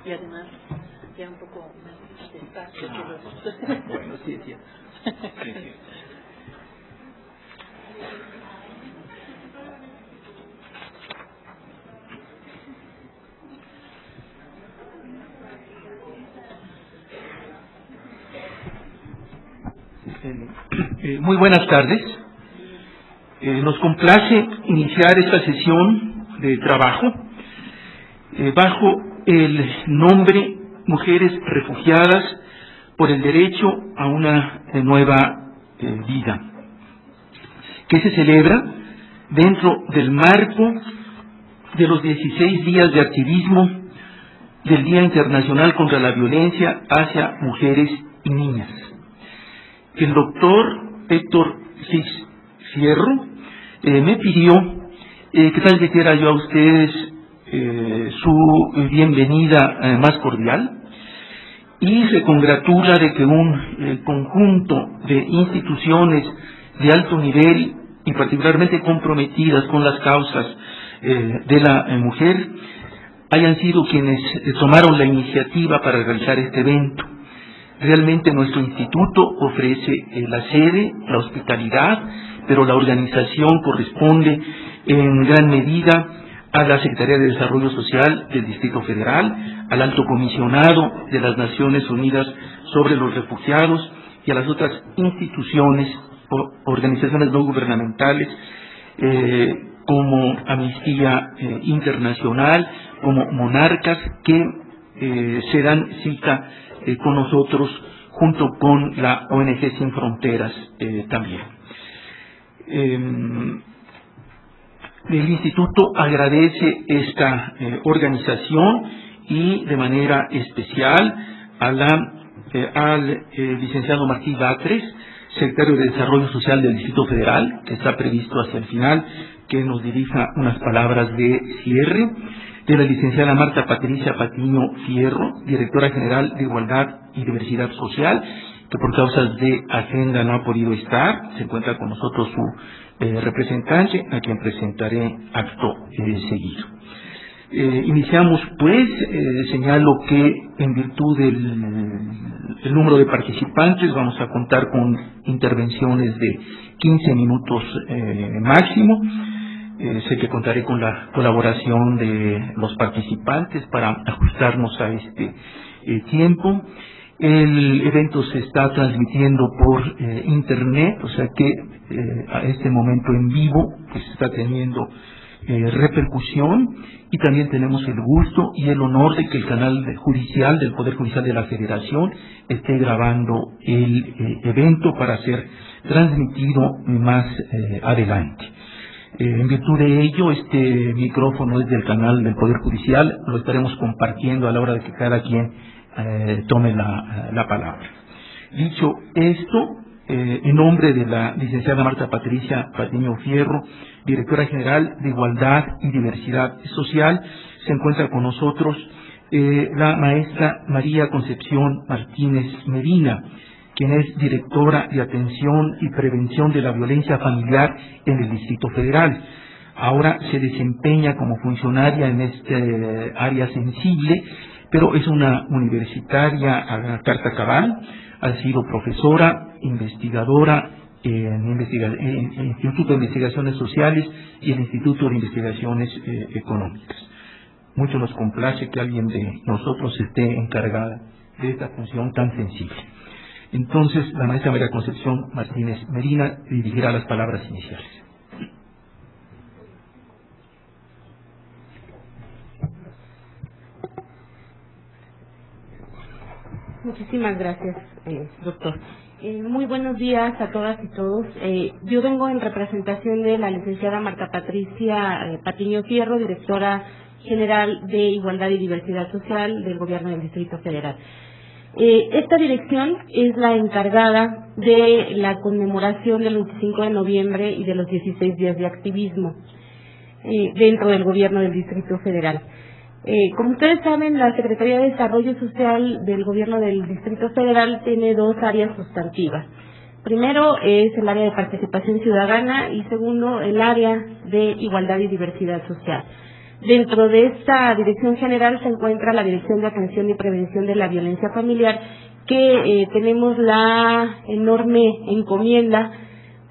y además ya un poco más despacio que los... Bueno, sí, es cierto. Sí, sí. Muy buenas tardes. Nos complace iniciar esta sesión de trabajo bajo el nombre Mujeres Refugiadas por el Derecho a una Nueva Vida, que se celebra dentro del marco de los 16 días de activismo del Día Internacional contra la Violencia hacia Mujeres y Niñas. El doctor Héctor Fierro me pidió que transmitiera yo a ustedes su bienvenida más cordial y se congratula de que un conjunto de instituciones de alto nivel y particularmente comprometidas con las causas de la mujer hayan sido quienes tomaron la iniciativa para realizar este evento. Realmente nuestro instituto ofrece la sede, la hospitalidad, pero la organización corresponde en gran medida a la Secretaría de Desarrollo Social del Distrito Federal, al Alto Comisionado de las Naciones Unidas sobre los Refugiados y a las otras instituciones o organizaciones no gubernamentales como Amnistía Internacional, como Monarcas, que se dan cita con nosotros junto con la ONG Sin Fronteras también. El Instituto agradece esta organización y de manera especial al licenciado Martí Batres, secretario de Desarrollo Social del Distrito Federal, que está previsto hacia el final, que nos dirija unas palabras de cierre, de la licenciada Marta Patricia Patiño Fierro, directora general de Igualdad y Diversidad Social, que por causas de agenda no ha podido estar. Se encuentra con nosotros su representante, a quien presentaré acto seguido. Iniciamos pues, señalo que en virtud del número de participantes vamos a contar con intervenciones de 15 minutos máximo. Sé que contaré con la colaboración de los participantes para ajustarnos a este tiempo. El evento se está transmitiendo por internet, o sea que a este momento en vivo pues está teniendo repercusión, y también tenemos el gusto y el honor de que el canal judicial del Poder Judicial de la Federación esté grabando el evento para ser transmitido más adelante. En virtud de ello, este micrófono es del canal del Poder Judicial, lo estaremos compartiendo a la hora de que cada quien tome la palabra. Dicho esto, en nombre de la licenciada Marta Patricia Patiño Fierro, directora general de Igualdad y Diversidad Social, se encuentra con nosotros la maestra María Concepción Martínez Medina, quien es directora de Atención y Prevención de la Violencia Familiar en el Distrito Federal. Ahora se desempeña como funcionaria en este área sensible, pero es una universitaria a carta cabal, ha sido profesora, investigadora en el Instituto de Investigaciones Sociales y el Instituto de Investigaciones Económicas. Mucho nos complace que alguien de nosotros esté encargada de esta función tan sensible. Entonces, la maestra María Concepción Martínez Medina dirigirá las palabras iniciales. Muchísimas gracias, doctor. Muy buenos días a todas y todos. Yo vengo en representación de la licenciada Marta Patricia Patiño Fierro, directora general de Igualdad y Diversidad Social del Gobierno del Distrito Federal. Esta dirección es la encargada de la conmemoración del 25 de noviembre y de los 16 días de activismo dentro del Gobierno del Distrito Federal. Como ustedes saben, la Secretaría de Desarrollo Social del Gobierno del Distrito Federal tiene dos áreas sustantivas. Primero es el área de participación ciudadana y segundo el área de igualdad y diversidad social. Dentro de esta dirección general se encuentra la Dirección de Atención y Prevención de la Violencia Familiar, que tenemos la enorme encomienda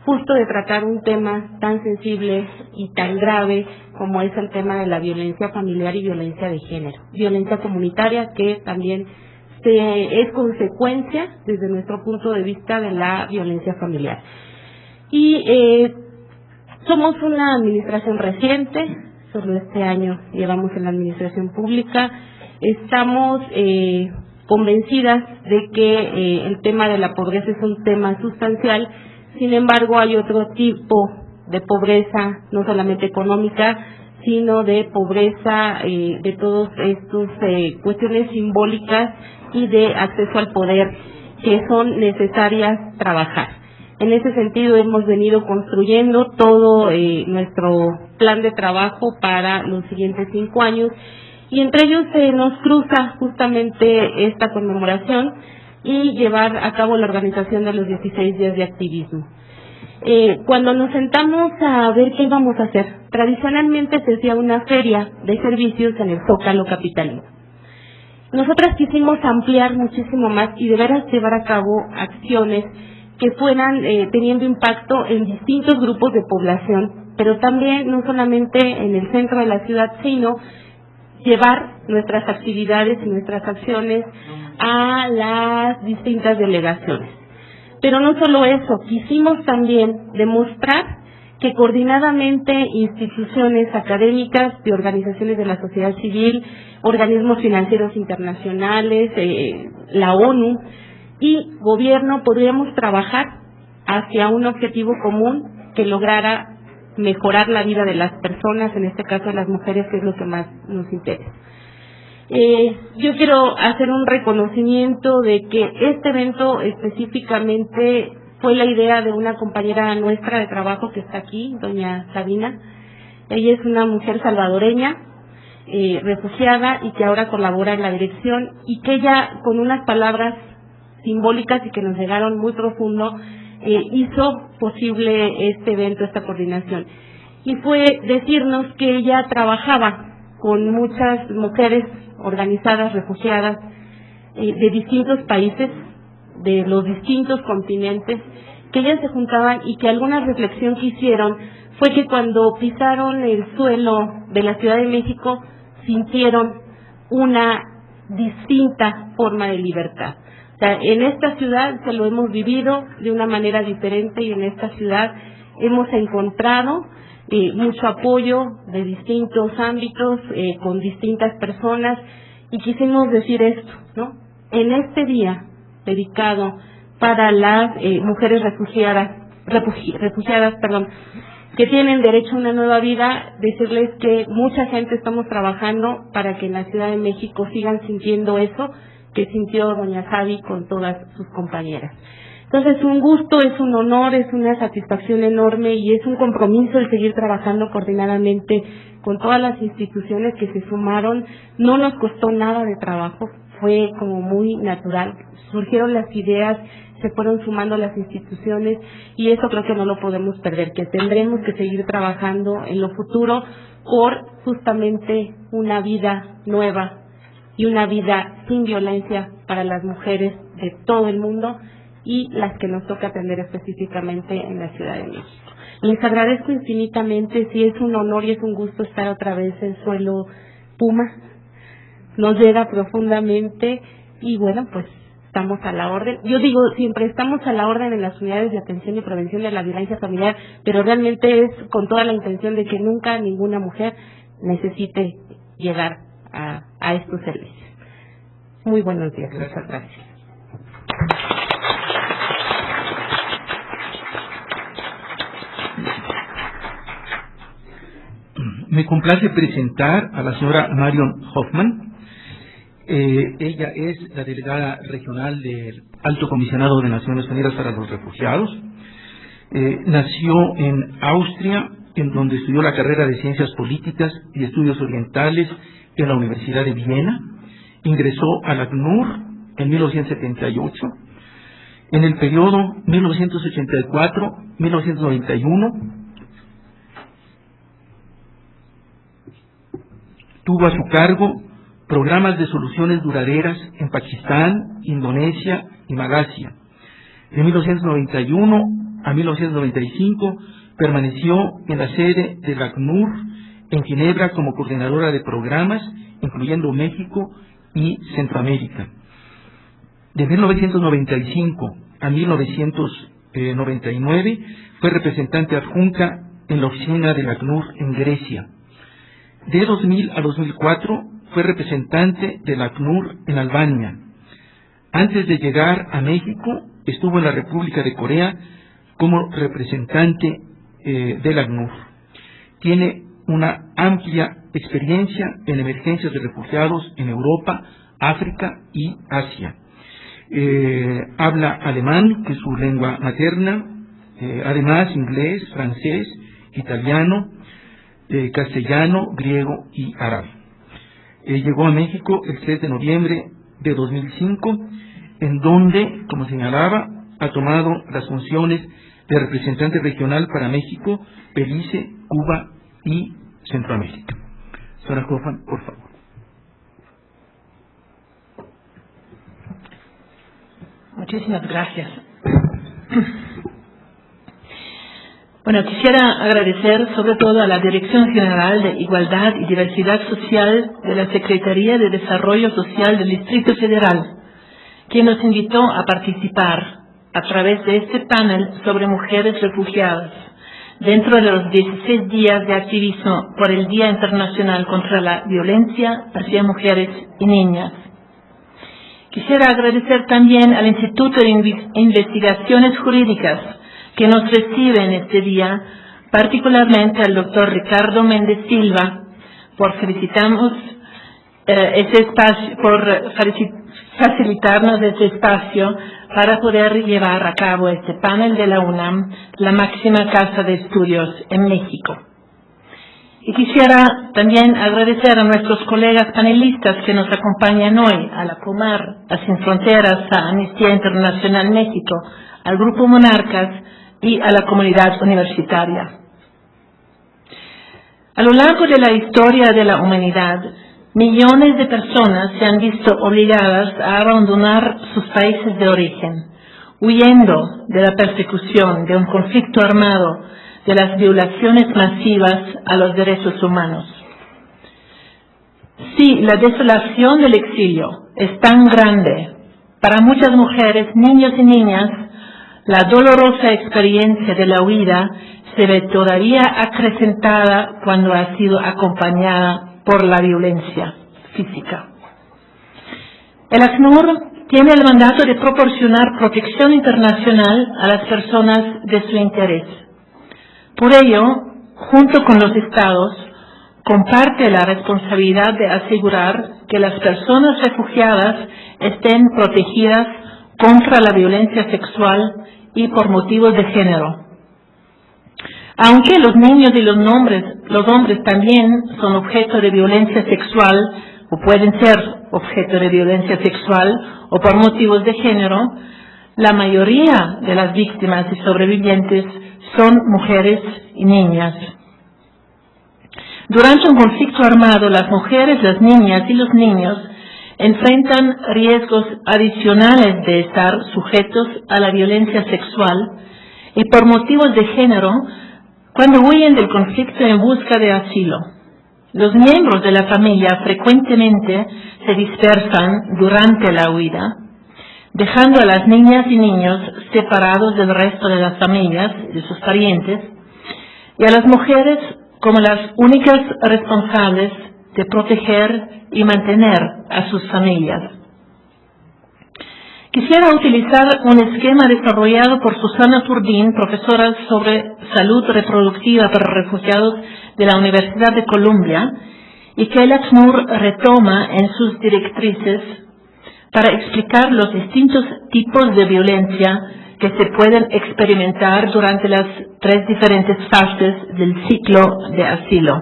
justo de tratar un tema tan sensible y tan grave como es el tema de la violencia familiar y violencia de género, violencia comunitaria, que también es consecuencia desde nuestro punto de vista de la violencia familiar. Y somos una administración reciente, solo este año llevamos en la administración pública. Estamos convencidas de que el tema de la pobreza es un tema sustancial. Sin embargo, hay otro tipo de pobreza, no solamente económica, sino de pobreza de todos estos cuestiones simbólicas y de acceso al poder que son necesarias trabajar. En ese sentido hemos venido construyendo todo nuestro plan de trabajo para los siguientes 5 años, y entre ellos nos cruza justamente esta conmemoración y llevar a cabo la organización de los 16 días de activismo. Cuando nos sentamos a ver qué íbamos a hacer, tradicionalmente se hacía una feria de servicios en el Zócalo capitalino. Nosotras quisimos ampliar muchísimo más y de veras llevar a cabo acciones que fueran teniendo impacto en distintos grupos de población, pero también no solamente en el centro de la ciudad, sino llevar nuestras actividades y nuestras acciones a las distintas delegaciones. Pero no solo eso, quisimos también demostrar que coordinadamente instituciones académicas, de organizaciones de la sociedad civil, organismos financieros internacionales, la ONU y gobierno podríamos trabajar hacia un objetivo común que lograra mejorar la vida de las personas, en este caso de las mujeres, que es lo que más nos interesa. Yo quiero hacer un reconocimiento de que este evento específicamente fue la idea de una compañera nuestra de trabajo que está aquí, doña Sabina. Ella es una mujer salvadoreña, refugiada, y que ahora colabora en la dirección, y que ella, con unas palabras simbólicas y que nos llegaron muy profundo, hizo posible este evento, esta coordinación. Y fue decirnos que ella trabajaba con muchas mujeres organizadas, refugiadas, de distintos países, de los distintos continentes, que ellas se juntaban y que alguna reflexión que hicieron fue que cuando pisaron el suelo de la Ciudad de México sintieron una distinta forma de libertad. O sea, en esta ciudad se lo hemos vivido de una manera diferente, y en esta ciudad hemos encontrado mucho apoyo de distintos ámbitos, con distintas personas, y quisimos decir esto, ¿no? En este día dedicado para las mujeres refugiadas, que tienen derecho a una nueva vida, decirles que mucha gente estamos trabajando para que en la Ciudad de México sigan sintiendo eso que sintió doña Javi con todas sus compañeras. Entonces, un gusto, es un honor, es una satisfacción enorme, y es un compromiso el seguir trabajando coordinadamente con todas las instituciones que se sumaron. No nos costó nada de trabajo, fue como muy natural. Surgieron las ideas, se fueron sumando las instituciones, y eso creo que no lo podemos perder, que tendremos que seguir trabajando en lo futuro por justamente una vida nueva y una vida sin violencia para las mujeres de todo el mundo, y las que nos toca atender específicamente en la Ciudad de México. Les agradezco infinitamente, sí, es un honor y es un gusto estar otra vez en suelo Puma, nos llega profundamente, y bueno, pues estamos a la orden. Yo digo siempre, estamos a la orden en las unidades de atención y prevención de la violencia familiar, pero realmente es con toda la intención de que nunca ninguna mujer necesite llegar a estos servicios. Muy buenos días, muchas gracias. Me complace presentar a la señora Marion Hoffman. Ella es la delegada regional del Alto Comisionado de Naciones Unidas para los Refugiados. Nació en Austria, en donde estudió la carrera de Ciencias Políticas y Estudios Orientales en la Universidad de Viena. Ingresó a la ACNUR en 1978. En el periodo 1984-1991, tuvo a su cargo programas de soluciones duraderas en Pakistán, Indonesia y Malasia. De 1991 a 1995 permaneció en la sede del ACNUR en Ginebra como coordinadora de programas, incluyendo México y Centroamérica. De 1995 a 1999 fue representante adjunta en la oficina del ACNUR en Grecia. De 2000 a 2004 fue representante del ACNUR en Albania. Antes de llegar a México, estuvo en la República de Corea como representante del ACNUR. Tiene una amplia experiencia en emergencias de refugiados en Europa, África y Asia. Habla alemán, que es su lengua materna, además inglés, francés, italiano, castellano, griego y árabe. Llegó a México el 3 de noviembre de 2005, en donde, como señalaba, ha tomado las funciones de representante regional para México, Belice, Cuba y Centroamérica. Señora Hoffman, por favor. Muchísimas gracias. Bueno, quisiera agradecer sobre todo a la Dirección General de Igualdad y Diversidad Social de la Secretaría de Desarrollo Social del Distrito Federal, quien nos invitó a participar a través de este panel sobre mujeres refugiadas dentro de los 16 días de activismo por el Día Internacional contra la Violencia hacia Mujeres y Niñas. Quisiera agradecer también al Instituto de Investigaciones Jurídicas que nos recibe en este día, particularmente al doctor Ricardo Méndez Silva, por facilitarnos este espacio para poder llevar a cabo este panel de la UNAM, la máxima casa de estudios en México. Y quisiera también agradecer a nuestros colegas panelistas que nos acompañan hoy, a la COMAR, a Sin Fronteras, a Amnistía Internacional México, al Grupo Monarcas y a la comunidad universitaria. A lo largo de la historia de la humanidad, millones de personas se han visto obligadas a abandonar sus países de origen, huyendo de la persecución, de un conflicto armado, de las violaciones masivas a los derechos humanos. Sí, la desolación del exilio es tan grande. Para muchas mujeres, niños y niñas, la dolorosa experiencia de la huida se ve todavía acrecentada cuando ha sido acompañada por la violencia física. El ACNUR tiene el mandato de proporcionar protección internacional a las personas de su interés. Por ello, junto con los Estados, comparte la responsabilidad de asegurar que las personas refugiadas estén protegidas contra la violencia sexual y por motivos de género. Aunque los niños y los hombres también son objeto de violencia sexual, o pueden ser objeto de violencia sexual, o por motivos de género, la mayoría de las víctimas y sobrevivientes son mujeres y niñas. Durante un conflicto armado, las mujeres, las niñas y los niños enfrentan riesgos adicionales de estar sujetos a la violencia sexual y por motivos de género cuando huyen del conflicto en busca de asilo. Los miembros de la familia frecuentemente se dispersan durante la huida, dejando a las niñas y niños separados del resto de las familias, de sus parientes, y a las mujeres como las únicas responsables de proteger y mantener a sus familias. Quisiera utilizar un esquema desarrollado por Susana Turdín, profesora sobre salud reproductiva para refugiados de la Universidad de Columbia, y que el ACNUR retoma en sus directrices para explicar los distintos tipos de violencia que se pueden experimentar durante las 3 diferentes fases del ciclo de asilo.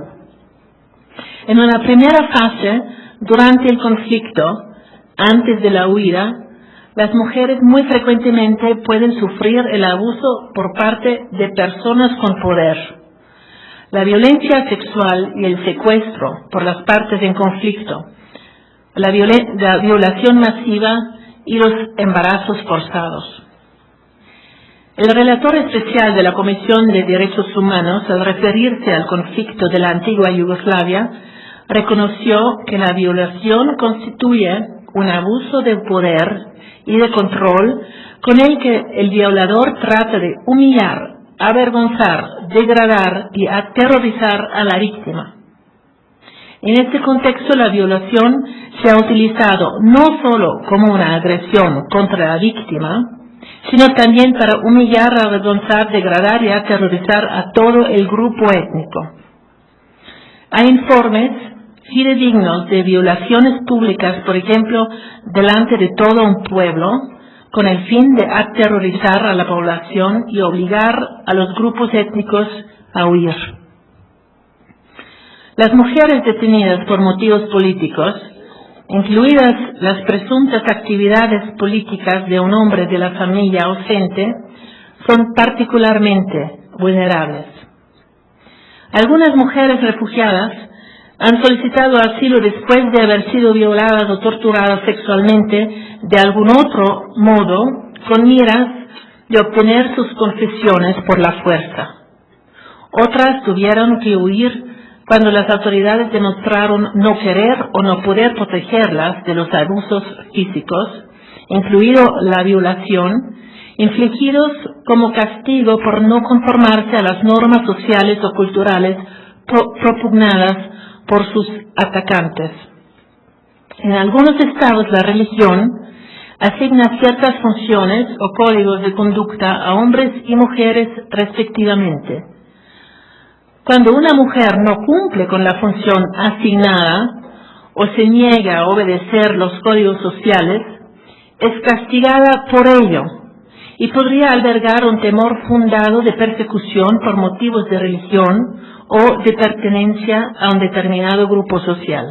En una primera fase, durante el conflicto, antes de la huida, las mujeres muy frecuentemente pueden sufrir el abuso por parte de personas con poder. la violencia sexual y el secuestro por las partes en conflicto, la violación masiva y los embarazos forzados. El relator especial de la Comisión de Derechos Humanos, al referirse al conflicto de la antigua Yugoslavia, reconoció que la violación constituye un abuso de poder y de control con el que el violador trata de humillar, avergonzar, degradar y aterrorizar a la víctima. En este contexto, la violación se ha utilizado no solo como una agresión contra la víctima, sino también para humillar, avergonzar, degradar y aterrorizar a todo el grupo étnico. Hay informes fidedignos de violaciones públicas, por ejemplo, delante de todo un pueblo, con el fin de aterrorizar a la población y obligar a los grupos étnicos a huir. Las mujeres detenidas por motivos políticos, incluidas las presuntas actividades políticas de un hombre de la familia ausente, son particularmente vulnerables. Algunas mujeres refugiadas han solicitado asilo después de haber sido violadas o torturadas sexualmente de algún otro modo, con miras de obtener sus confesiones por la fuerza. Otras tuvieron que huir cuando las autoridades demostraron no querer o no poder protegerlas de los abusos físicos, incluido la violación, infligidos como castigo por no conformarse a las normas sociales o culturales propugnadas por sus atacantes. En algunos estados la religión asigna ciertas funciones o códigos de conducta a hombres y mujeres respectivamente. Cuando una mujer no cumple con la función asignada o se niega a obedecer los códigos sociales, es castigada por ello y podría albergar un temor fundado de persecución por motivos de religión o de pertenencia a un determinado grupo social.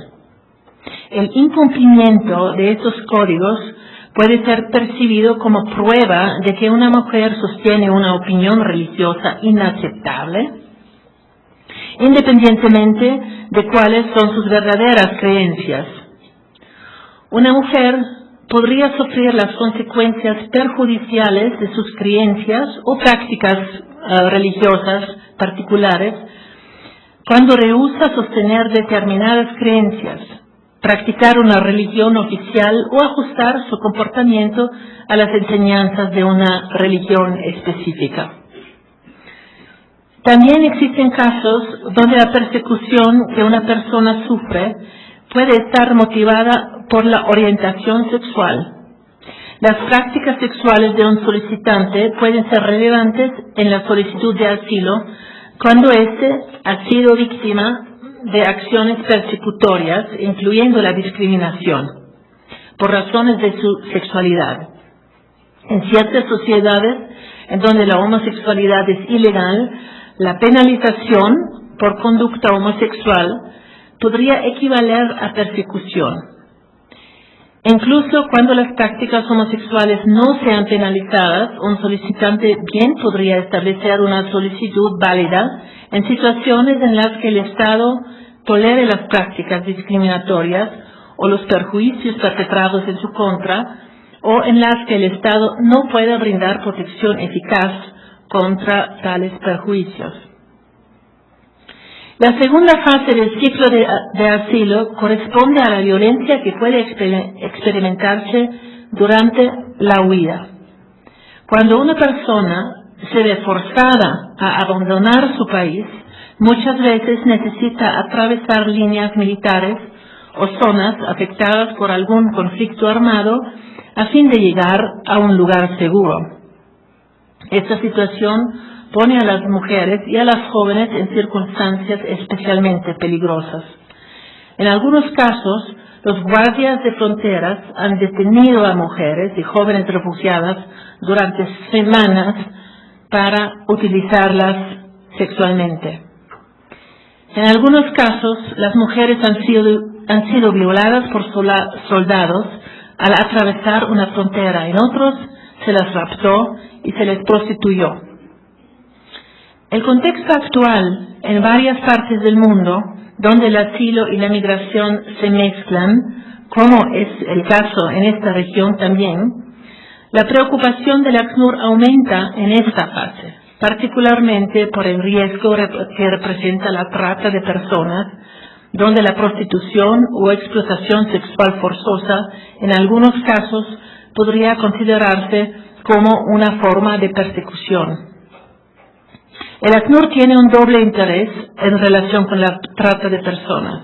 El incumplimiento de estos códigos puede ser percibido como prueba de que una mujer sostiene una opinión religiosa inaceptable, independientemente de cuáles son sus verdaderas creencias. Una mujer podría sufrir las consecuencias perjudiciales de sus creencias o prácticas religiosas particulares cuando rehúsa sostener determinadas creencias, practicar una religión oficial o ajustar su comportamiento a las enseñanzas de una religión específica. También existen casos donde la persecución que una persona sufre puede estar motivada por la orientación sexual. Las prácticas sexuales de un solicitante pueden ser relevantes en la solicitud de asilo cuando éste ha sido víctima de acciones persecutorias, incluyendo la discriminación, por razones de su sexualidad. En ciertas sociedades en donde la homosexualidad es ilegal, la penalización por conducta homosexual podría equivaler a persecución. Incluso cuando las prácticas homosexuales no sean penalizadas, un solicitante bien podría establecer una solicitud válida en situaciones en las que el Estado tolere las prácticas discriminatorias o los perjuicios perpetrados en su contra, o en las que el Estado no pueda brindar protección eficaz contra tales perjuicios. La segunda fase del ciclo de asilo corresponde a la violencia que puede experimentarse durante la huida. Cuando una persona se ve forzada a abandonar su país, muchas veces necesita atravesar líneas militares o zonas afectadas por algún conflicto armado a fin de llegar a un lugar seguro. Esta situación pone a las mujeres y a las jóvenes en circunstancias especialmente peligrosas. En algunos casos, los guardias de fronteras han detenido a mujeres y jóvenes refugiadas durante semanas para utilizarlas sexualmente. En algunos casos, las mujeres han sido violadas por soldados al atravesar una frontera. En otros, se las raptó y se les prostituyó. El contexto actual en varias partes del mundo, donde el asilo y la migración se mezclan, como es el caso en esta región también, la preocupación del ACNUR aumenta en esta fase, particularmente por el riesgo que representa la trata de personas, donde la prostitución o explotación sexual forzosa en algunos casos podría considerarse como una forma de persecución. El ACNUR tiene un doble interés en relación con la trata de personas.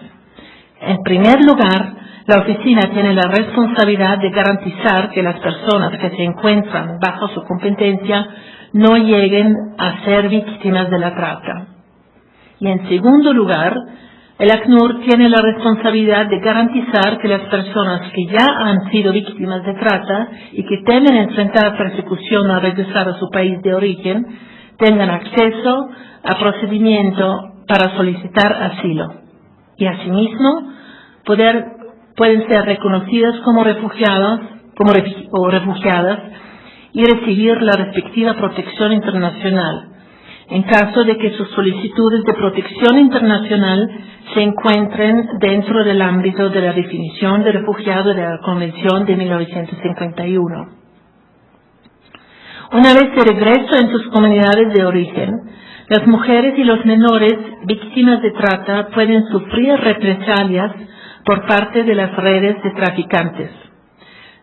En primer lugar, la oficina tiene la responsabilidad de garantizar que las personas que se encuentran bajo su competencia no lleguen a ser víctimas de la trata. Y en segundo lugar, el ACNUR tiene la responsabilidad de garantizar que las personas que ya han sido víctimas de trata y que temen enfrentar persecución al regresar a su país de origen tengan acceso a procedimiento para solicitar asilo y asimismo pueden ser reconocidas como refugiadas y recibir la respectiva protección internacional en caso de que sus solicitudes de protección internacional se encuentren dentro del ámbito de la definición de refugiado de la Convención de 1951. Una vez de regreso en sus comunidades de origen, las mujeres y los menores víctimas de trata pueden sufrir represalias por parte de las redes de traficantes.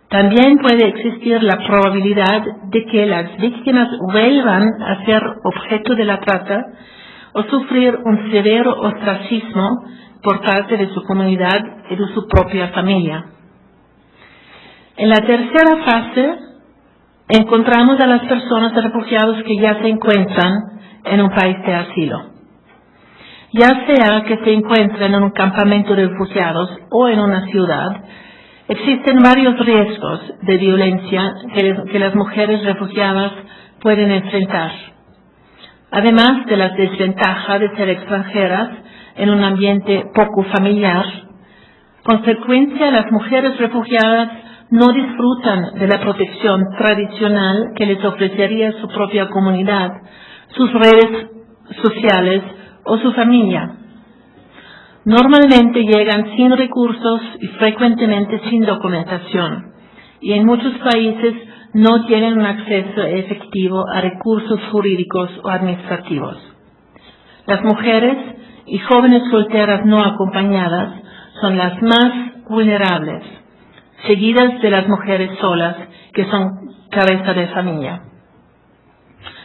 También puede existir la probabilidad de que las víctimas vuelvan a ser objeto de la trata o sufrir un severo ostracismo por parte de su comunidad y de su propia familia. En la tercera fase, encontramos a las personas refugiados que ya se encuentran en un país de asilo. Ya sea que se encuentren en un campamento de refugiados o en una ciudad, existen varios riesgos de violencia que las mujeres refugiadas pueden enfrentar. Además de las desventajas de ser extranjeras en un ambiente poco familiar, con frecuencia las mujeres refugiadas no disfrutan de la protección tradicional que les ofrecería su propia comunidad, sus redes sociales o su familia. Normalmente llegan sin recursos y frecuentemente sin documentación, y en muchos países no tienen un acceso efectivo a recursos jurídicos o administrativos. Las mujeres y jóvenes solteras no acompañadas son las más vulnerables, seguidas de las mujeres solas, que son cabeza de familia.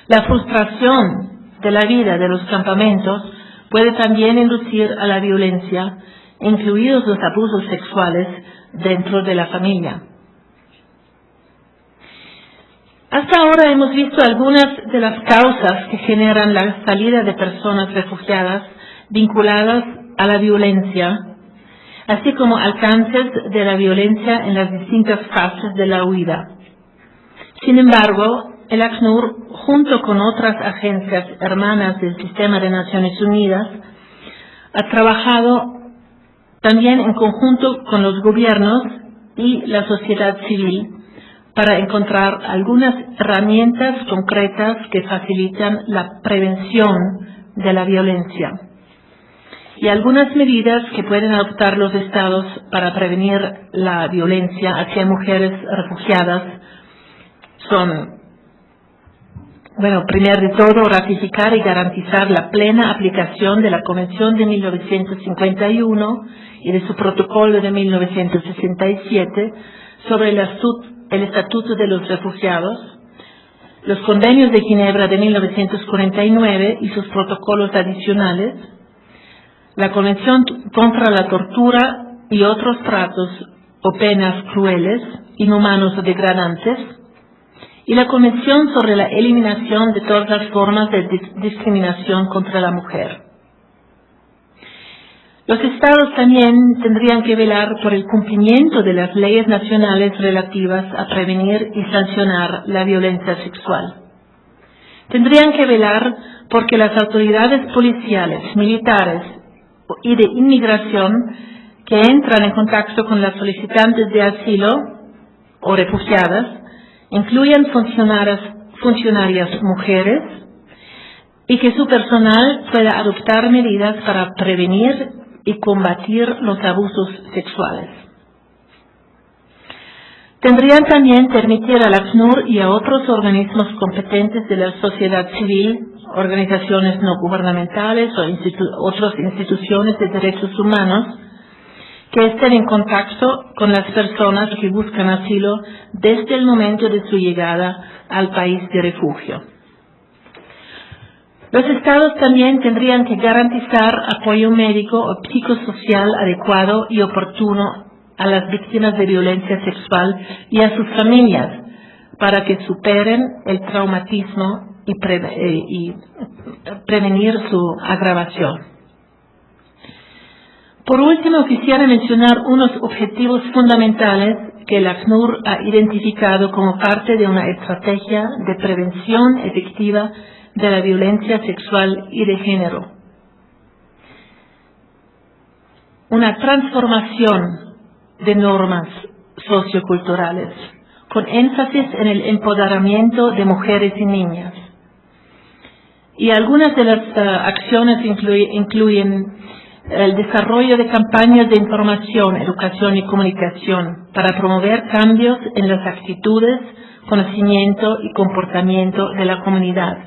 La frustración de la vida de los campamentos puede también inducir a la violencia, incluidos los abusos sexuales dentro de la familia. Hasta ahora hemos visto algunas de las causas que generan la salida de personas refugiadas vinculadas a la violencia, así como alcances de la violencia en las distintas fases de la huida. Sin embargo, el ACNUR, junto con otras agencias hermanas del Sistema de Naciones Unidas, ha trabajado también en conjunto con los gobiernos y la sociedad civil para encontrar algunas herramientas concretas que facilitan la prevención de la violencia y algunas medidas que pueden adoptar los estados para prevenir la violencia hacia mujeres refugiadas son, primero de todo, ratificar y garantizar la plena aplicación de la Convención de 1951 y de su protocolo de 1967 sobre el Estatuto de los Refugiados, los convenios de Ginebra de 1949 y sus protocolos adicionales, la Convención contra la tortura y otros tratos o penas crueles, inhumanos o degradantes, y la Convención sobre la eliminación de todas las formas de discriminación contra la mujer. Los estados también tendrían que velar por el cumplimiento de las leyes nacionales relativas a prevenir y sancionar la violencia sexual. Tendrían que velar porque las autoridades policiales, militares y de inmigración que entran en contacto con las solicitantes de asilo o refugiadas incluyan funcionarias mujeres y que su personal pueda adoptar medidas para prevenir y combatir los abusos sexuales. Tendrían también permitir al ACNUR y a otros organismos competentes de la sociedad civil, organizaciones no gubernamentales o otras instituciones de derechos humanos que estén en contacto con las personas que buscan asilo desde el momento de su llegada al país de refugio. Los estados también tendrían que garantizar apoyo médico o psicosocial adecuado y oportuno a las víctimas de violencia sexual y a sus familias para que superen el traumatismo y prevenir su agravación. Por último, quisiera mencionar unos objetivos fundamentales que el ACNUR ha identificado como parte de una estrategia de prevención efectiva de la violencia sexual y de género. Una transformación de normas socioculturales, con énfasis en el empoderamiento de mujeres y niñas. Y algunas de las acciones incluyen el desarrollo de campañas de información, educación y comunicación para promover cambios en las actitudes, conocimiento y comportamiento de la comunidad.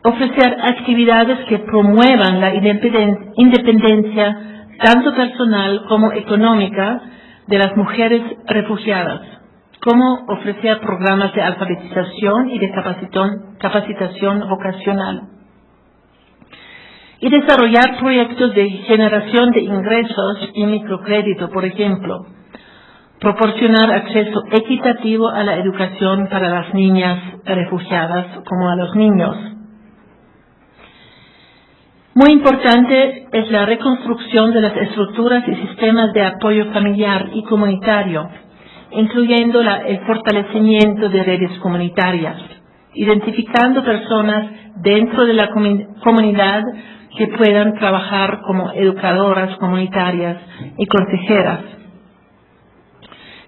Ofrecer actividades que promuevan la independencia tanto personal como económica de las mujeres refugiadas, como ofrecer programas de alfabetización y de capacitación vocacional. Y desarrollar proyectos de generación de ingresos y microcrédito, por ejemplo. Proporcionar acceso equitativo a la educación para las niñas refugiadas como a los niños. Muy importante es la reconstrucción de las estructuras y sistemas de apoyo familiar y comunitario, incluyendo el fortalecimiento de redes comunitarias, identificando personas dentro de la comunidad que puedan trabajar como educadoras comunitarias y consejeras.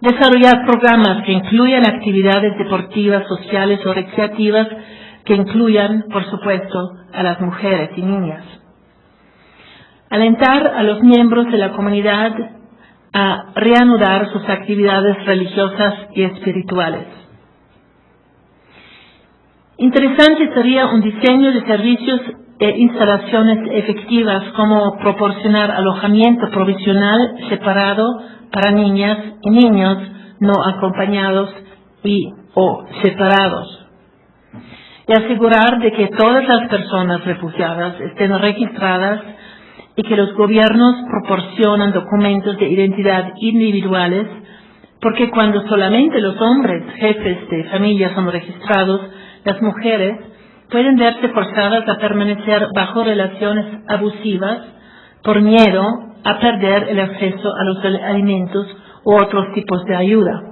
Desarrollar programas que incluyan actividades deportivas, sociales o recreativas que incluyan, por supuesto, a las mujeres y niñas. Alentar a los miembros de la comunidad a reanudar sus actividades religiosas y espirituales. Interesante sería un diseño de servicios e instalaciones efectivas como proporcionar alojamiento provisional separado para niñas y niños no acompañados o separados. Y asegurar de que todas las personas refugiadas estén registradas y que los gobiernos proporcionan documentos de identidad individuales, porque cuando solamente los hombres, jefes de familia, son registrados, las mujeres pueden verse forzadas a permanecer bajo relaciones abusivas por miedo a perder el acceso a los alimentos u otros tipos de ayuda.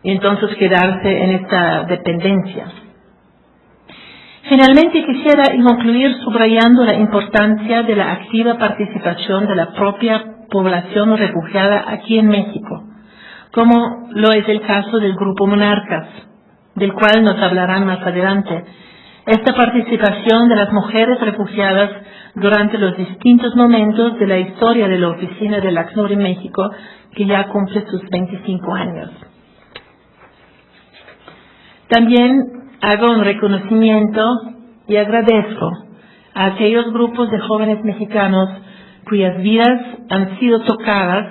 Y entonces quedarse en esta dependencia. Finalmente quisiera concluir subrayando la importancia de la activa participación de la propia población refugiada aquí en México, como lo es el caso del Grupo Monarcas, del cual nos hablarán más adelante. Esta participación de las mujeres refugiadas durante los distintos momentos de la historia de la oficina del ACNUR en México, que ya cumple sus 25 años. También hago un reconocimiento y agradezco a aquellos grupos de jóvenes mexicanos cuyas vidas han sido tocadas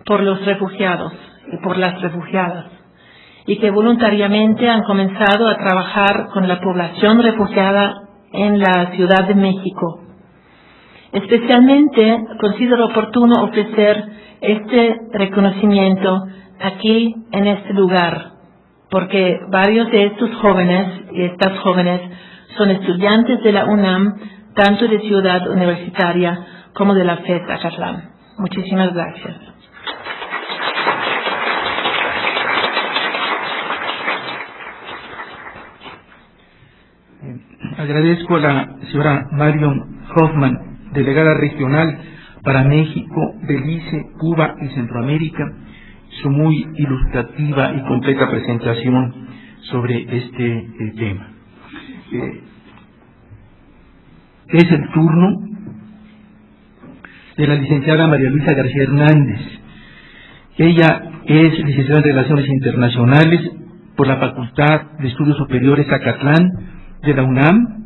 por los refugiados y por las refugiadas, y que voluntariamente han comenzado a trabajar con la población refugiada en la Ciudad de México. Especialmente considero oportuno ofrecer este reconocimiento aquí en este lugar, porque varios de estos jóvenes y estas jóvenes son estudiantes de la UNAM, tanto de Ciudad Universitaria como de la FES Acatlán. Muchísimas gracias. Agradezco a la señora Marion Hoffman, delegada regional para México del ICE, Cuba y Centroamérica, su muy ilustrativa y completa presentación sobre este tema. es el turno de la licenciada María Luisa García Hernández. Ella es licenciada en Relaciones Internacionales por la Facultad de Estudios Superiores Zacatlán de la UNAM.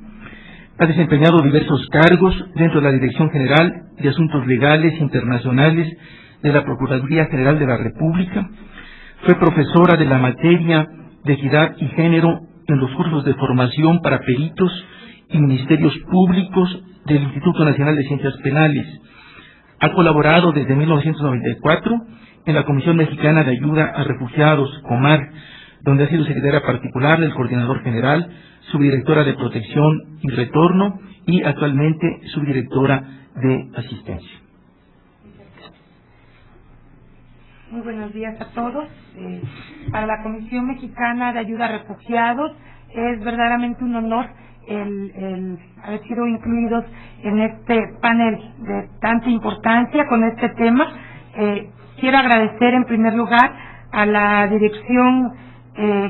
Ha desempeñado diversos cargos dentro de la Dirección General de Asuntos Legales Internacionales de la Procuraduría General de la República. Fue profesora de la materia de Equidad y Género en los cursos de formación para peritos y ministerios públicos del Instituto Nacional de Ciencias Penales. Ha colaborado desde 1994 en la Comisión Mexicana de Ayuda a Refugiados, COMAR, donde ha sido secretaria particular del Coordinador General, subdirectora de Protección y Retorno y actualmente subdirectora de Asistencia. Muy buenos días a todos. Para la Comisión Mexicana de Ayuda a Refugiados es verdaderamente un honor el haber sido incluidos en este panel de tanta importancia con este tema. Quiero agradecer en primer lugar a la Dirección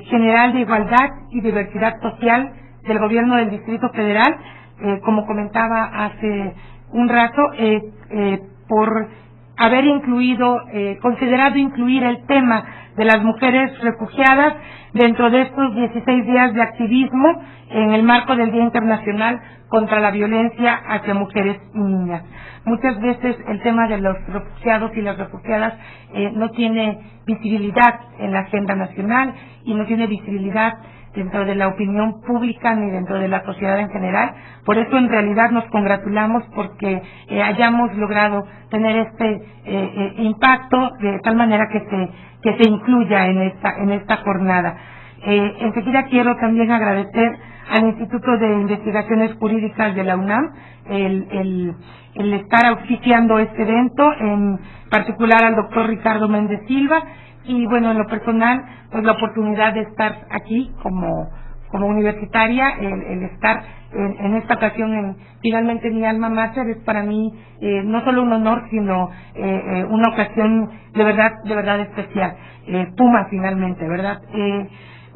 General de Igualdad y Diversidad Social del Gobierno del Distrito Federal, como comentaba hace un rato, por haber considerado incluir el tema de las mujeres refugiadas dentro de estos 16 días de activismo en el marco del Día Internacional contra la Violencia hacia Mujeres y Niñas. Muchas veces el tema de los refugiados y las refugiadas no tiene visibilidad en la agenda nacional y no tiene visibilidad dentro de la opinión pública ni dentro de la sociedad en general. Por eso en realidad nos congratulamos porque hayamos logrado tener este impacto de tal manera que se incluya en esta jornada. Enseguida quiero también agradecer al Instituto de Investigaciones Jurídicas de la UNAM el estar auspiciando este evento, en particular al doctor Ricardo Méndez Silva, y bueno, en lo personal, pues la oportunidad de estar aquí como universitaria, el estar en esta ocasión finalmente mi alma mater, es para mí no solo un honor, sino una ocasión de verdad especial. Puma finalmente, ¿verdad?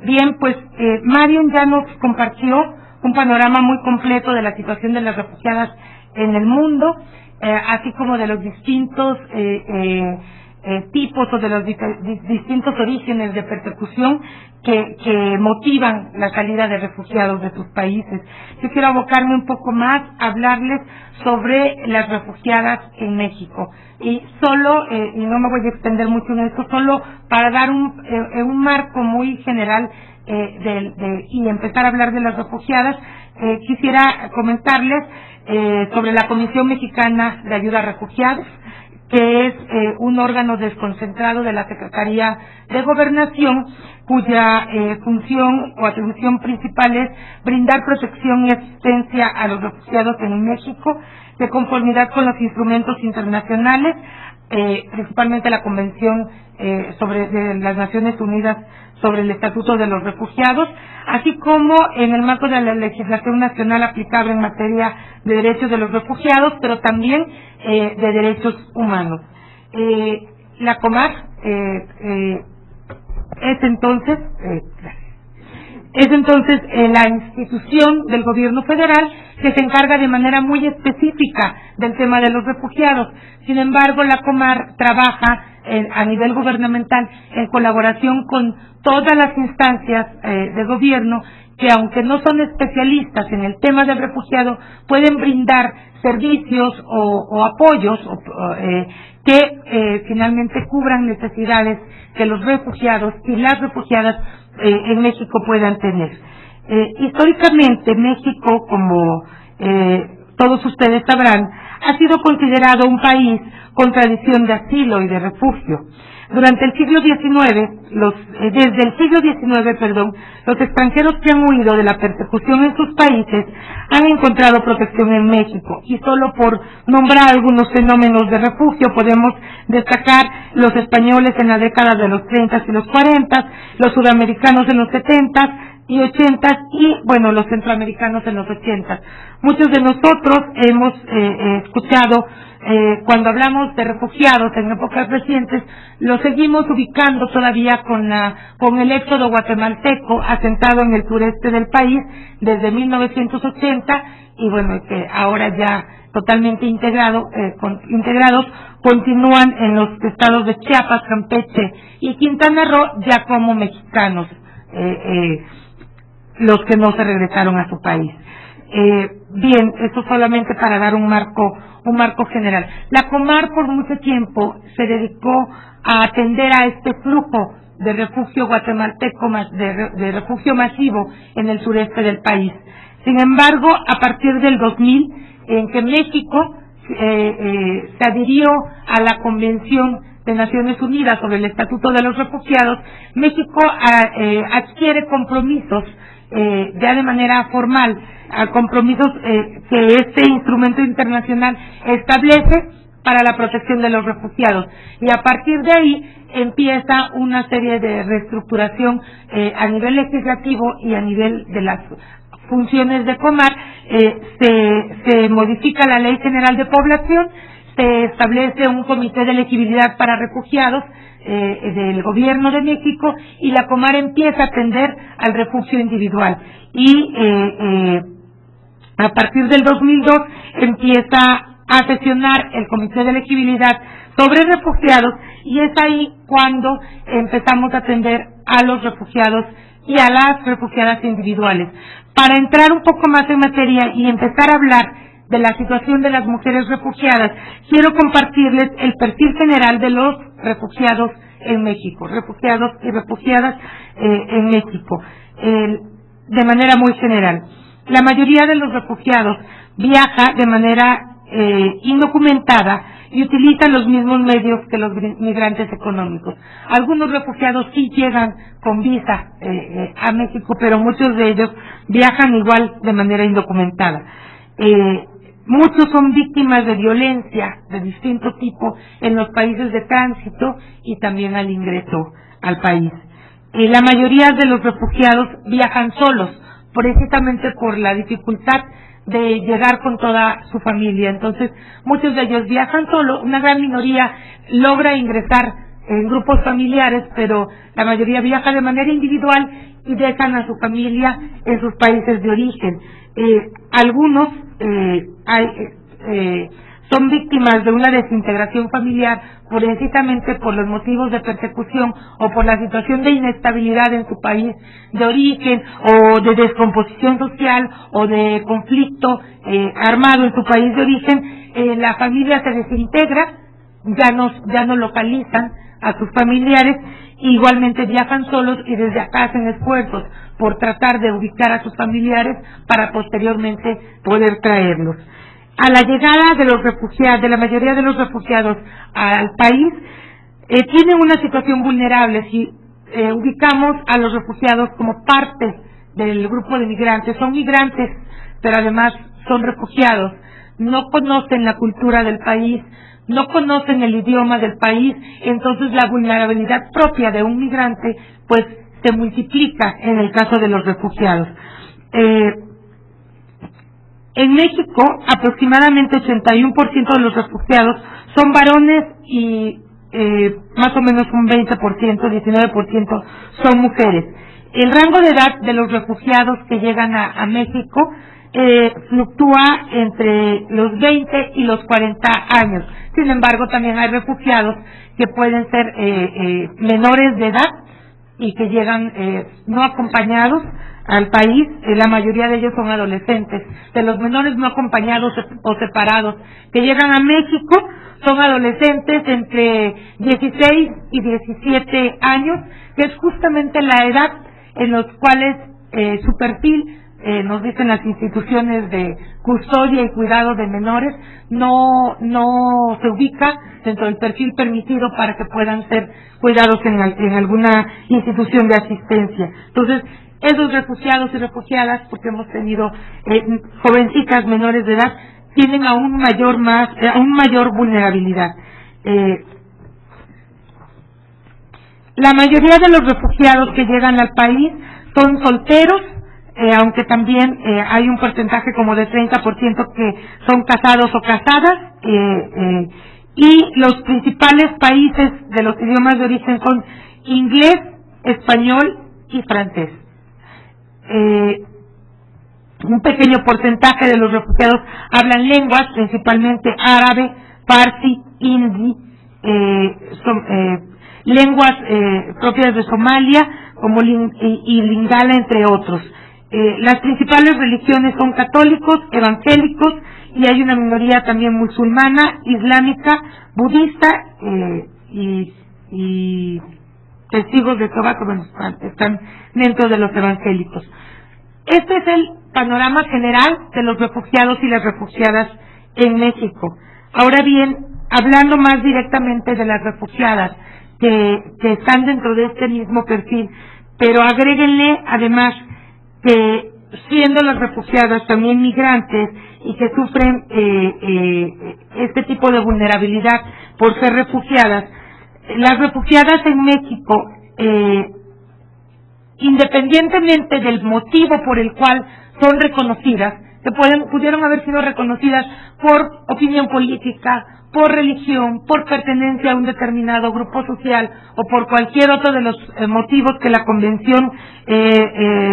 Bien, pues Marion ya nos compartió un panorama muy completo de la situación de las refugiadas en el mundo, así como de los distintos tipos o de los distintos orígenes de persecución que motivan la salida de refugiados de sus países. Yo quiero abocarme un poco más a hablarles sobre las refugiadas en México. Y solo, y no me voy a extender mucho en esto, solo para dar un marco muy general y empezar a hablar de las refugiadas, quisiera comentarles sobre la Comisión Mexicana de Ayuda a Refugiados, que es un órgano desconcentrado de la Secretaría de Gobernación, cuya función o atribución principal es brindar protección y asistencia a los refugiados en México, de conformidad con los instrumentos internacionales, principalmente la Convención de las Naciones Unidas sobre el Estatuto de los Refugiados, así como en el marco de la legislación nacional aplicable en materia de derechos de los refugiados, pero también de derechos humanos. La COMAR es entonces la institución del gobierno federal que se encarga de manera muy específica del tema de los refugiados. Sin embargo, la COMAR trabaja a nivel gubernamental en colaboración con todas las instancias de gobierno que, aunque no son especialistas en el tema del refugiado, pueden brindar servicios o apoyos que finalmente cubran necesidades que los refugiados y las refugiadas en México puedan tener. Históricamente, México, como todos ustedes sabrán, ha sido considerado un país con tradición de asilo y de refugio. Durante el siglo XIX, desde el siglo XIX, los extranjeros que han huido de la persecución en sus países han encontrado protección en México. Y solo por nombrar algunos fenómenos de refugio podemos destacar los españoles en la década de los 30 y los 40, los sudamericanos en los 70, y 80s y, bueno, los centroamericanos en los 80s. Muchos de nosotros hemos escuchado, cuando hablamos de refugiados en épocas recientes, lo seguimos ubicando todavía con el éxodo guatemalteco asentado en el sureste del país desde 1980 y, bueno, que ahora ya totalmente integrados, continúan en los estados de Chiapas, Campeche y Quintana Roo ya como mexicanos, los que no se regresaron a su país. Bien, esto solamente para dar un marco general. La Comar por mucho tiempo se dedicó a atender a este flujo de refugio guatemalteco, de refugio masivo en el sureste del país. Sin embargo, a partir del 2000, en que México se adhirió a la Convención de Naciones Unidas sobre el Estatuto de los Refugiados, México adquiere compromisos ya de manera formal, a compromisos que este instrumento internacional establece para la protección de los refugiados. Y a partir de ahí empieza una serie de reestructuración a nivel legislativo y a nivel de las funciones de Comar. Se modifica la Ley General de Población, se establece un comité de elegibilidad para refugiados del Gobierno de México y la Comar empieza a atender al refugio individual. Y a partir del 2002 empieza a sesionar el comité de elegibilidad sobre refugiados y es ahí cuando empezamos a atender a los refugiados y a las refugiadas individuales. Para entrar un poco más en materia y empezar a hablar de la situación de las mujeres refugiadas, quiero compartirles el perfil general de los refugiados en México, refugiados y refugiadas en México, de manera muy general. La mayoría de los refugiados viaja de manera indocumentada y utilizan los mismos medios que los migrantes económicos. Algunos refugiados sí llegan con visa a México, pero muchos de ellos viajan igual de manera indocumentada. Muchos son víctimas de violencia de distinto tipo en los países de tránsito y también al ingreso al país. La mayoría de los refugiados viajan solos, precisamente por la dificultad de llegar con toda su familia. Entonces, muchos de ellos viajan solos, una gran minoría logra ingresar en grupos familiares, pero la mayoría viaja de manera individual y dejan a su familia en sus países de origen. Algunos son víctimas de una desintegración familiar precisamente por los motivos de persecución o por la situación de inestabilidad en su país de origen o de descomposición social o de conflicto armado en su país de origen. La familia se desintegra, ya no localizan a sus familiares, igualmente viajan solos y desde acá hacen esfuerzos por tratar de ubicar a sus familiares para posteriormente poder traerlos. A la llegada de los refugiados, de la mayoría de los refugiados al país, tienen una situación vulnerable. Si ubicamos a los refugiados como parte del grupo de migrantes, son migrantes, pero además son refugiados, no conocen la cultura del país, no conocen el idioma del país, entonces la vulnerabilidad propia de un migrante pues se multiplica en el caso de los refugiados. En México, aproximadamente 81% de los refugiados son varones y más o menos un 20%, 19% son mujeres. El rango de edad de los refugiados que llegan a México fluctúa entre los 20 y los 40 años. Sin embargo, también hay refugiados que pueden ser menores de edad y que llegan no acompañados al país. La mayoría de ellos son adolescentes. De los menores no acompañados o separados que llegan a México, son adolescentes entre 16 y 17 años, que es justamente la edad en los cuales su perfil, nos dicen las instituciones de custodia y cuidado de menores, no se ubica dentro del perfil permitido para que puedan ser cuidados en alguna institución de asistencia. Entonces, esos refugiados y refugiadas, porque hemos tenido jovencitas menores de edad, tienen aún mayor vulnerabilidad. La mayoría de los refugiados que llegan al país son solteros, aunque también hay un porcentaje como de 30% que son casados o casadas, y los principales países de los idiomas de origen son inglés, español y francés. Un pequeño porcentaje de los refugiados hablan lenguas, principalmente árabe, farsi, hindi, lenguas propias de Somalia, como y lingala, entre otros. Las principales religiones son católicos, evangélicos, y hay una minoría también musulmana, islámica, budista y testigos de Jehová, que bueno, están dentro de los evangélicos. Este es el panorama general de los refugiados y las refugiadas en México. Ahora bien, hablando más directamente de las refugiadas que están dentro de este mismo perfil, pero agréguenle además que siendo las refugiadas también migrantes y que sufren este tipo de vulnerabilidad por ser refugiadas, las refugiadas en México, independientemente del motivo por el cual son reconocidas, que pudieron haber sido reconocidas por opinión política, por religión, por pertenencia a un determinado grupo social o por cualquier otro de los motivos que la Convención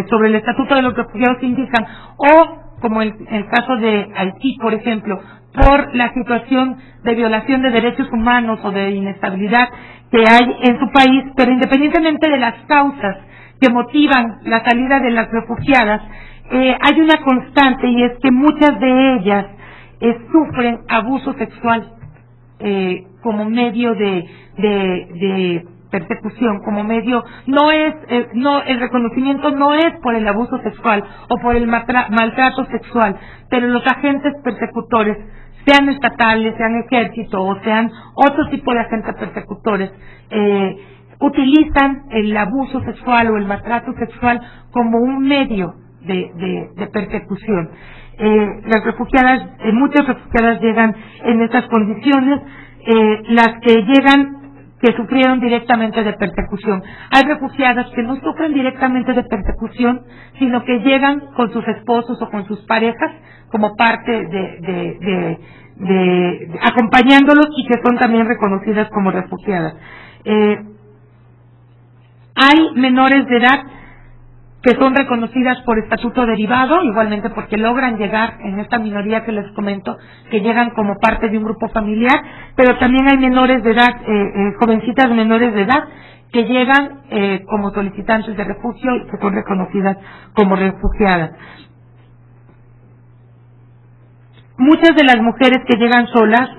sobre el Estatuto de los Refugiados indican, o como el caso de Haití, por ejemplo, por la situación de violación de derechos humanos o de inestabilidad que hay en su país, pero independientemente de las causas que motivan la salida de las refugiadas, hay una constante, y es que muchas de ellas sufren abuso sexual como medio de persecución, como medio, el reconocimiento no es por el abuso sexual o por el maltrato sexual, pero los agentes persecutores, sean estatales, sean ejército o sean otro tipo de agentes persecutores, utilizan el abuso sexual o el maltrato sexual como un medio de persecución. Las refugiadas, muchas refugiadas llegan en estas condiciones, las que llegan que sufrieron directamente de persecución. Hay refugiadas que no sufren directamente de persecución, sino que llegan con sus esposos o con sus parejas como parte de acompañándolos, y que son también reconocidas como refugiadas. Hay menores de edad que son reconocidas por estatuto derivado, igualmente porque logran llegar en esta minoría que les comento, que llegan como parte de un grupo familiar, pero también hay menores de edad, jovencitas menores de edad, que llegan como solicitantes de refugio y que son reconocidas como refugiadas. Muchas de las mujeres que llegan solas,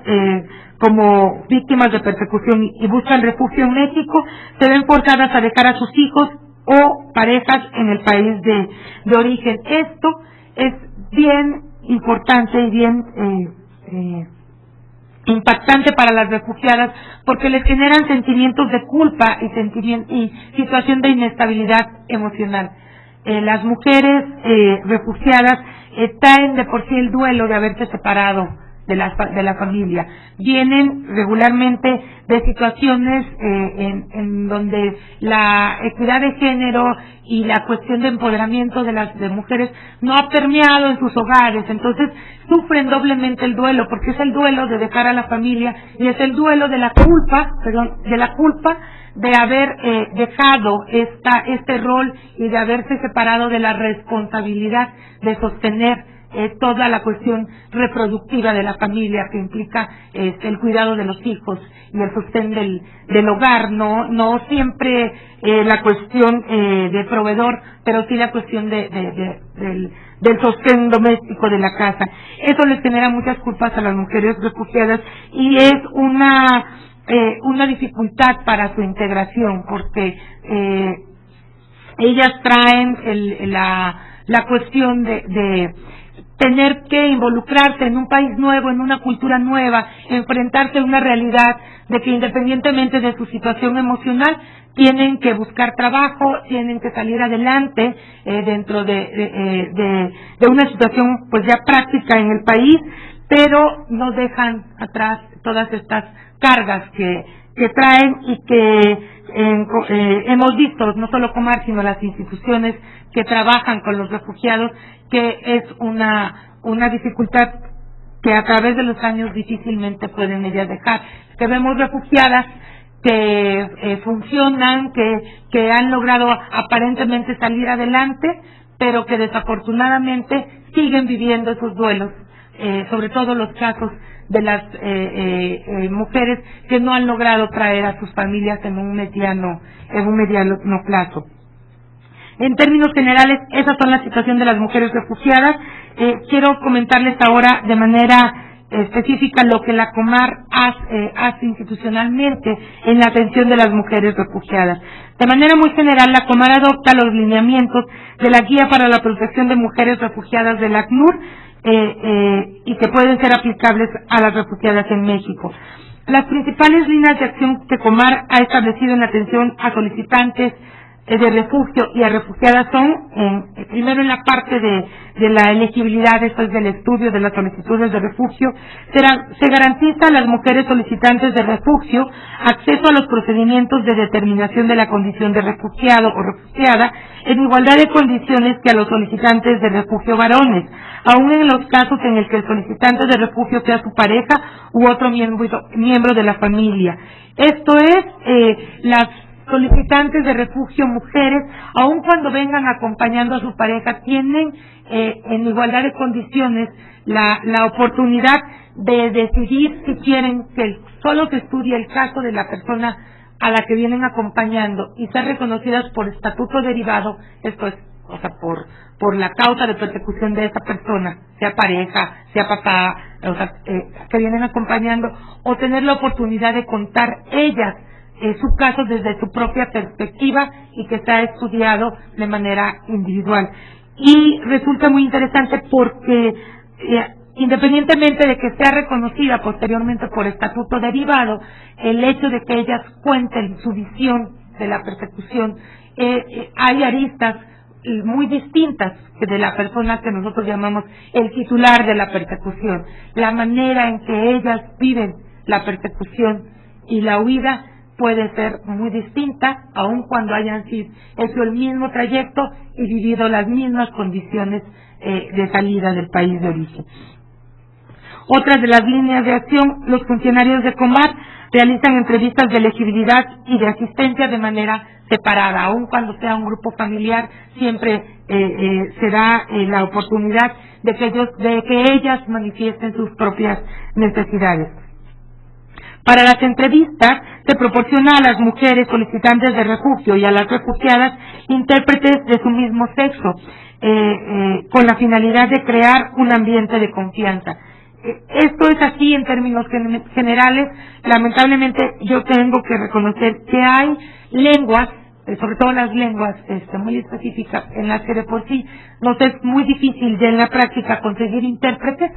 como víctimas de persecución y buscan refugio en México, se ven forzadas a dejar a sus hijos o parejas en el país de origen. Esto es bien importante y bien impactante para las refugiadas, porque les generan sentimientos de culpa y situación de inestabilidad emocional. Las mujeres refugiadas traen de por sí el duelo de haberse separado de la familia. Vienen regularmente de situaciones en donde la equidad de género y la cuestión de empoderamiento de mujeres no ha permeado en sus hogares, entonces sufren doblemente el duelo, porque es el duelo de dejar a la familia y es el duelo de la culpa de haber dejado este rol y de haberse separado de la responsabilidad de sostener toda la cuestión reproductiva de la familia, que implica el cuidado de los hijos y el sostén del hogar, no siempre la cuestión de proveedor, pero sí la cuestión del sostén doméstico de la casa. Eso les genera muchas culpas a las mujeres refugiadas y es una dificultad para su integración, porque ellas traen la cuestión de tener que involucrarse en un país nuevo, en una cultura nueva, enfrentarse a una realidad de que independientemente de su situación emocional, tienen que buscar trabajo, tienen que salir adelante dentro de una situación pues ya práctica en el país, pero no dejan atrás todas estas cargas traen y que hemos visto, no solo Comar, sino las instituciones que trabajan con los refugiados, que es una dificultad que a través de los años difícilmente pueden ellas dejar. Que vemos refugiadas que funcionan, que han logrado aparentemente salir adelante, pero que desafortunadamente siguen viviendo esos duelos, sobre todo los casos de las mujeres que no han logrado traer a sus familias en un mediano plazo. En términos generales, esas son la situación de las mujeres refugiadas. Quiero comentarles ahora de manera específica lo que la Comar hace institucionalmente en la atención de las mujeres refugiadas. De manera muy general, la Comar adopta los lineamientos de la Guía para la Protección de Mujeres Refugiadas del ACNUR y que pueden ser aplicables a las refugiadas en México. Las principales líneas de acción que Comar ha establecido en la atención a solicitantes de refugio y a refugiadas son, primero en la parte de la elegibilidad, después del estudio de las solicitudes de refugio, se garantiza a las mujeres solicitantes de refugio acceso a los procedimientos de determinación de la condición de refugiado o refugiada en igualdad de condiciones que a los solicitantes de refugio varones, aun en los casos en el que el solicitante de refugio sea su pareja u otro miembro de la familia. Esto es, las solicitantes de refugio mujeres, aun cuando vengan acompañando a su pareja, tienen en igualdad de condiciones la oportunidad de decidir si quieren que solo se estudie el caso de la persona a la que vienen acompañando y ser reconocidas por estatuto derivado, esto es, o sea, por la causa de persecución de esa persona, sea pareja, sea papá, o sea, que vienen acompañando, o tener la oportunidad de contar ellas su caso desde su propia perspectiva y que está estudiado de manera individual. Y resulta muy interesante porque independientemente de que sea reconocida posteriormente por estatuto derivado, el hecho de que ellas cuenten su visión de la persecución, hay aristas muy distintas que de la persona que nosotros llamamos el titular de la persecución. La manera en que ellas viven la persecución y la huida puede ser muy distinta, aun cuando hayan hecho el mismo trayecto y vivido las mismas condiciones de salida del país de origen. Otras de las líneas de acción, los funcionarios de Comar realizan entrevistas de elegibilidad y de asistencia de manera separada, aun cuando sea un grupo familiar, siempre se da la oportunidad de que ellas manifiesten sus propias necesidades. Para las entrevistas se proporciona a las mujeres solicitantes de refugio y a las refugiadas intérpretes de su mismo sexo, con la finalidad de crear un ambiente de confianza. Esto es así en términos generales. Lamentablemente yo tengo que reconocer que hay lenguas, sobre todo las lenguas muy específicas, en las que de por sí nos es muy difícil ya en la práctica conseguir intérpretes,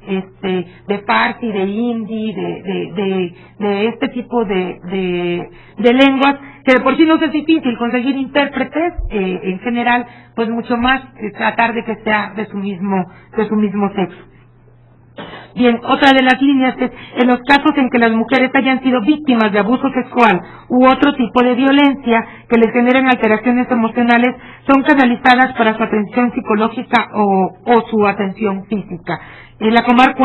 de Farsi, de Hindi, de este tipo de lenguas, que de por sí nos es difícil conseguir intérpretes, en general, pues mucho más tratar de que sea de su mismo sexo. Bien, otra de las líneas es, en los casos en que las mujeres hayan sido víctimas de abuso sexual u otro tipo de violencia que les generen alteraciones emocionales, son canalizadas para su atención psicológica o su atención física. La Comar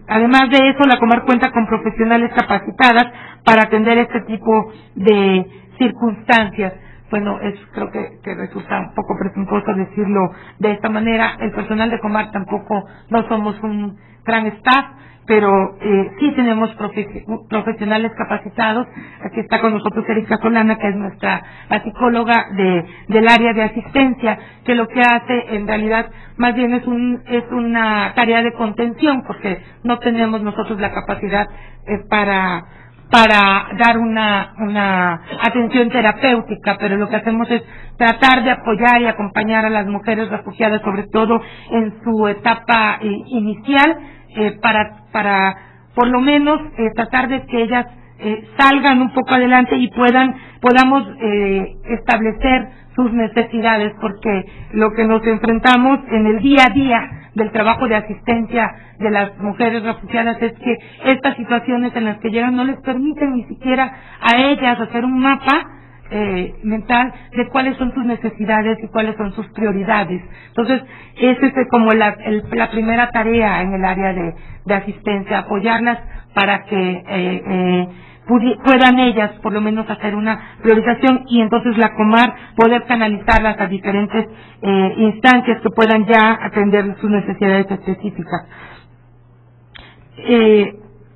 además de eso, la Comar cuenta con profesionales capacitadas para atender este tipo de circunstancias. Bueno, creo que resulta un poco presuntuoso decirlo de esta manera. El personal de Comar tampoco, no somos un gran staff, pero sí tenemos profesionales capacitados. Aquí está con nosotros Erika Solana, que es la psicóloga del área de asistencia, que lo que hace en realidad más bien es una tarea de contención, porque no tenemos nosotros la capacidad para dar una atención terapéutica, pero lo que hacemos es tratar de apoyar y acompañar a las mujeres refugiadas, sobre todo en su etapa inicial, para por lo menos tratar de que ellas salgan un poco adelante y podamos establecer sus necesidades, porque lo que nos enfrentamos en el día a día del trabajo de asistencia de las mujeres refugiadas es que estas situaciones en las que llegan no les permiten ni siquiera a ellas hacer un mapa mental de cuáles son sus necesidades y cuáles son sus prioridades. Entonces, esa es como la primera tarea en el área de asistencia, apoyarlas para que puedan ellas por lo menos hacer una priorización y entonces la Comar poder canalizarlas a diferentes instancias que puedan ya atender sus necesidades específicas.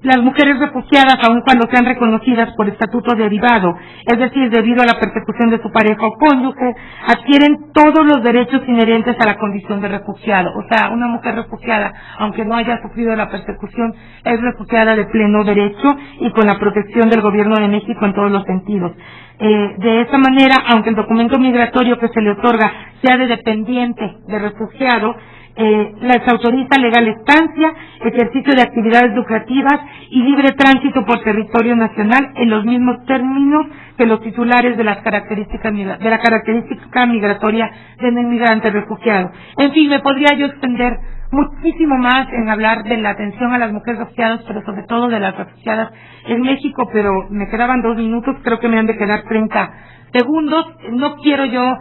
Las mujeres refugiadas, aun cuando sean reconocidas por estatuto derivado, es decir, debido a la persecución de su pareja o cónyuge, adquieren todos los derechos inherentes a la condición de refugiado. O sea, una mujer refugiada, aunque no haya sufrido la persecución, es refugiada de pleno derecho y con la protección del Gobierno de México en todos los sentidos. De esta manera, aunque el documento migratorio que se le otorga sea de dependiente de refugiado, les autoriza legal estancia, ejercicio de actividades lucrativas y libre tránsito por territorio nacional en los mismos términos que los titulares de la característica migratoria del inmigrante refugiado. En fin, me podría yo extender muchísimo más en hablar de la atención a las mujeres refugiadas, pero sobre todo de las refugiadas en México, pero me quedaban 2 minutos, creo que me han de quedar 30 segundos. No quiero yo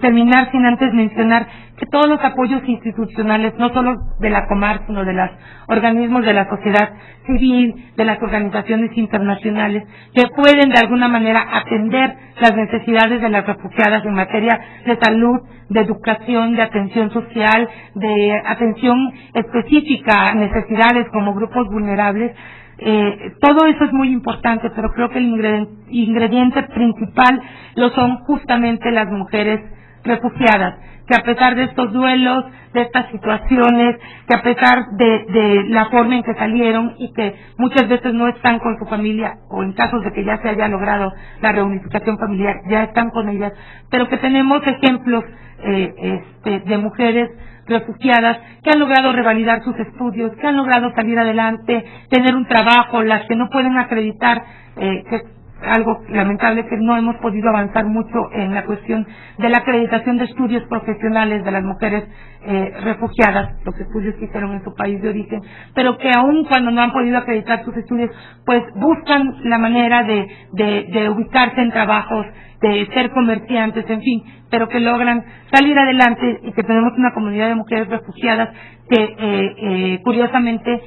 terminar sin antes mencionar que todos los apoyos institucionales, no solo de la Comar, sino de los organismos de la sociedad civil, de las organizaciones internacionales, que pueden de alguna manera atender las necesidades de las refugiadas en materia de salud, de educación, de atención social, de atención específica a necesidades como grupos vulnerables. Todo eso es muy importante, pero creo que el ingrediente principal lo son justamente las mujeres refugiadas, que a pesar de estos duelos, de estas situaciones, que a pesar de la forma en que salieron y que muchas veces no están con su familia, o en casos de que ya se haya logrado la reunificación familiar, ya están con ellas, pero que tenemos ejemplos de mujeres refugiadas que han logrado revalidar sus estudios, que han logrado salir adelante, tener un trabajo, las que no pueden acreditar, que es algo lamentable que no hemos podido avanzar mucho en la cuestión de la acreditación de estudios profesionales de las mujeres refugiadas, los estudios que hicieron en su país de origen, pero que aun cuando no han podido acreditar sus estudios, pues buscan la manera de ubicarse en trabajos, de ser comerciantes, en fin, pero que logran salir adelante y que tenemos una comunidad de mujeres refugiadas que curiosamente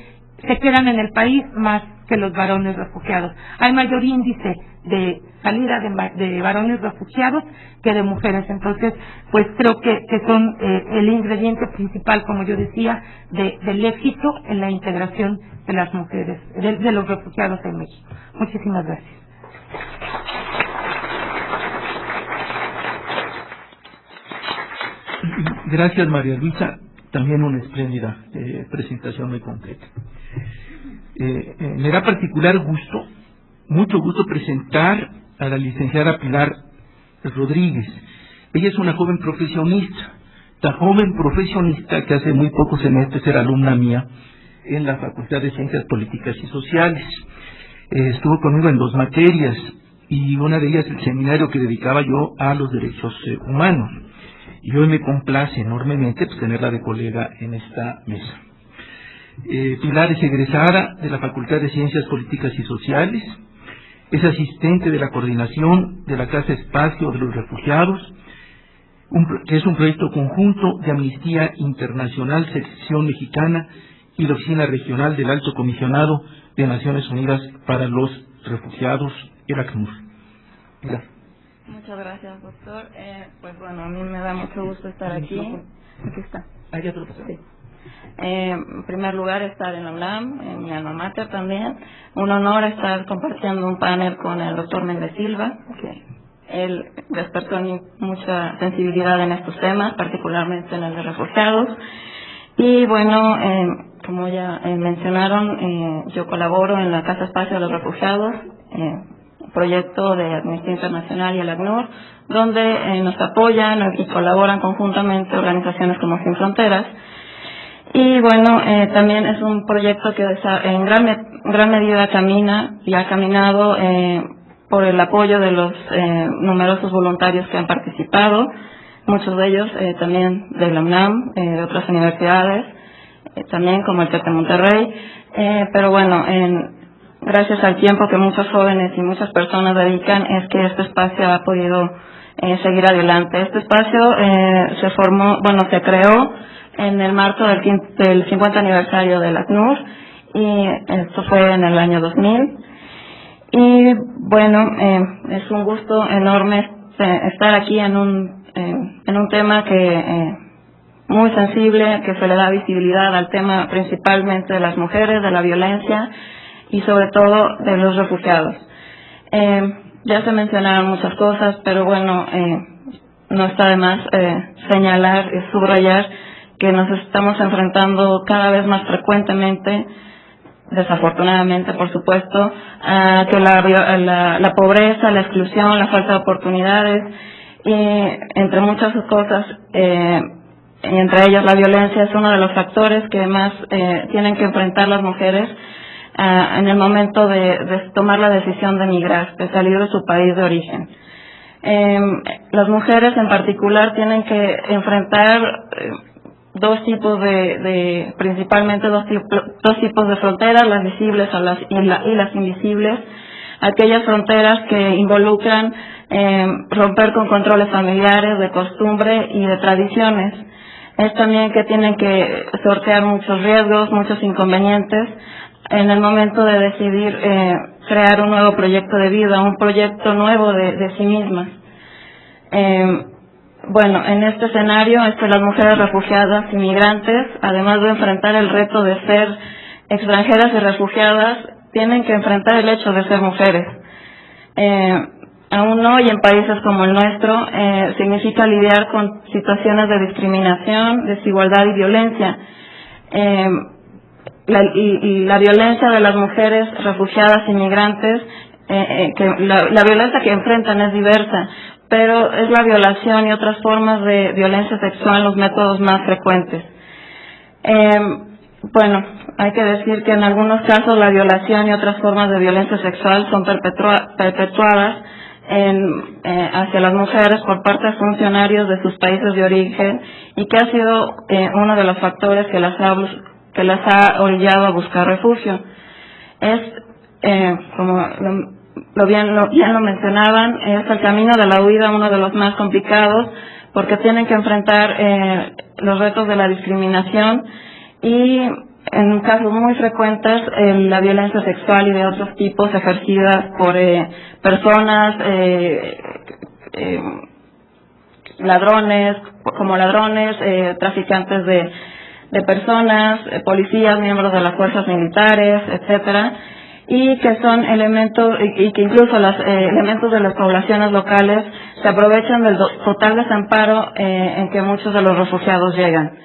se quedan en el país más que los varones refugiados. Hay mayor índice de salida de varones refugiados que de mujeres. Entonces, pues creo que son el ingrediente principal, como yo decía, del éxito en la integración de las mujeres, de los refugiados en México. Muchísimas gracias. Gracias, María Luisa. También una espléndida presentación muy completa. Me da particular gusto, mucho gusto presentar a la licenciada Pilar Rodríguez. Ella es una joven profesionista, tan joven profesionista que hace muy pocos semestres era alumna mía en la Facultad de Ciencias Políticas y Sociales. Estuvo conmigo en 2 materias y una de ellas el seminario que dedicaba yo a los derechos humanos. Y hoy me complace enormemente tenerla de colega en esta mesa. Pilar es egresada de la Facultad de Ciencias Políticas y Sociales, es asistente de la coordinación de la Casa Espacio de los Refugiados, que es un proyecto conjunto de Amnistía Internacional, Sección Mexicana y la Oficina Regional del Alto Comisionado de Naciones Unidas para los Refugiados, el ACNUR. Pilar. Muchas gracias, doctor. Pues bueno, a mí me da mucho gusto estar aquí. Aquí está. Ya te lo pasé. Sí. En primer lugar, estar en la UNAM, en mi alma mater también. Un honor estar compartiendo un panel con el doctor Méndez Silva, que él despertó en mí mucha sensibilidad en estos temas, particularmente en el de refugiados. Y bueno, como ya mencionaron, yo colaboro en la Casa Espacio de los Refugiados, proyecto de Amnistía Internacional y el ACNUR, donde nos apoyan y colaboran conjuntamente organizaciones como Sin Fronteras. Y bueno, también es un proyecto que en gran medida camina y ha caminado por el apoyo de los numerosos voluntarios que han participado, muchos de ellos también de la UNAM, de otras universidades, también como el TEC de Monterrey, pero bueno, gracias al tiempo que muchos jóvenes y muchas personas dedican, es que este espacio ha podido seguir adelante. Este espacio se creó en el marco del 50 aniversario de la ACNUR, y esto fue en el año 2000. Y bueno, es un gusto enorme estar aquí en un tema que muy sensible, que se le da visibilidad al tema principalmente de las mujeres, de la violencia y sobre todo de los refugiados. Ya se mencionaron muchas cosas, pero bueno, no está de más señalar y subrayar que nos estamos enfrentando cada vez más frecuentemente, desafortunadamente por supuesto, a que la pobreza, la exclusión, la falta de oportunidades y entre muchas cosas, y entre ellas la violencia, es uno de los factores que más tienen que enfrentar las mujeres en el momento de tomar la decisión de emigrar, de salir de su país de origen. Las mujeres en particular tienen que enfrentar principalmente dos tipos de fronteras, las visibles y las invisibles. Aquellas fronteras que involucran romper con controles familiares, de costumbre y de tradiciones. Es también que tienen que sortear muchos riesgos, muchos inconvenientes en el momento de decidir crear un nuevo proyecto de vida, un proyecto nuevo de sí mismas. Bueno, en este escenario es que las mujeres refugiadas y migrantes, además de enfrentar el reto de ser extranjeras y refugiadas, tienen que enfrentar el hecho de ser mujeres. Aún hoy en países como el nuestro significa lidiar con situaciones de discriminación, desigualdad y violencia. La violencia de las mujeres refugiadas y migrantes, la violencia que enfrentan es diversa, pero es la violación y otras formas de violencia sexual los métodos más frecuentes. Bueno, hay que decir que en algunos casos la violación y otras formas de violencia sexual son perpetuadas hacia las mujeres por parte de funcionarios de sus países de origen, y que ha sido uno de los factores que las ha orillado a buscar refugio. Como bien lo mencionaban, es el camino de la huida uno de los más complicados, porque tienen que enfrentar los retos de la discriminación y, en casos muy frecuentes, la violencia sexual y de otros tipos ejercidas por personas, ladrones, traficantes de personas, policías, miembros de las fuerzas militares, etcétera, y que son elementos, y que incluso los elementos de las poblaciones locales se aprovechan del total desamparo en que muchos de los refugiados llegan.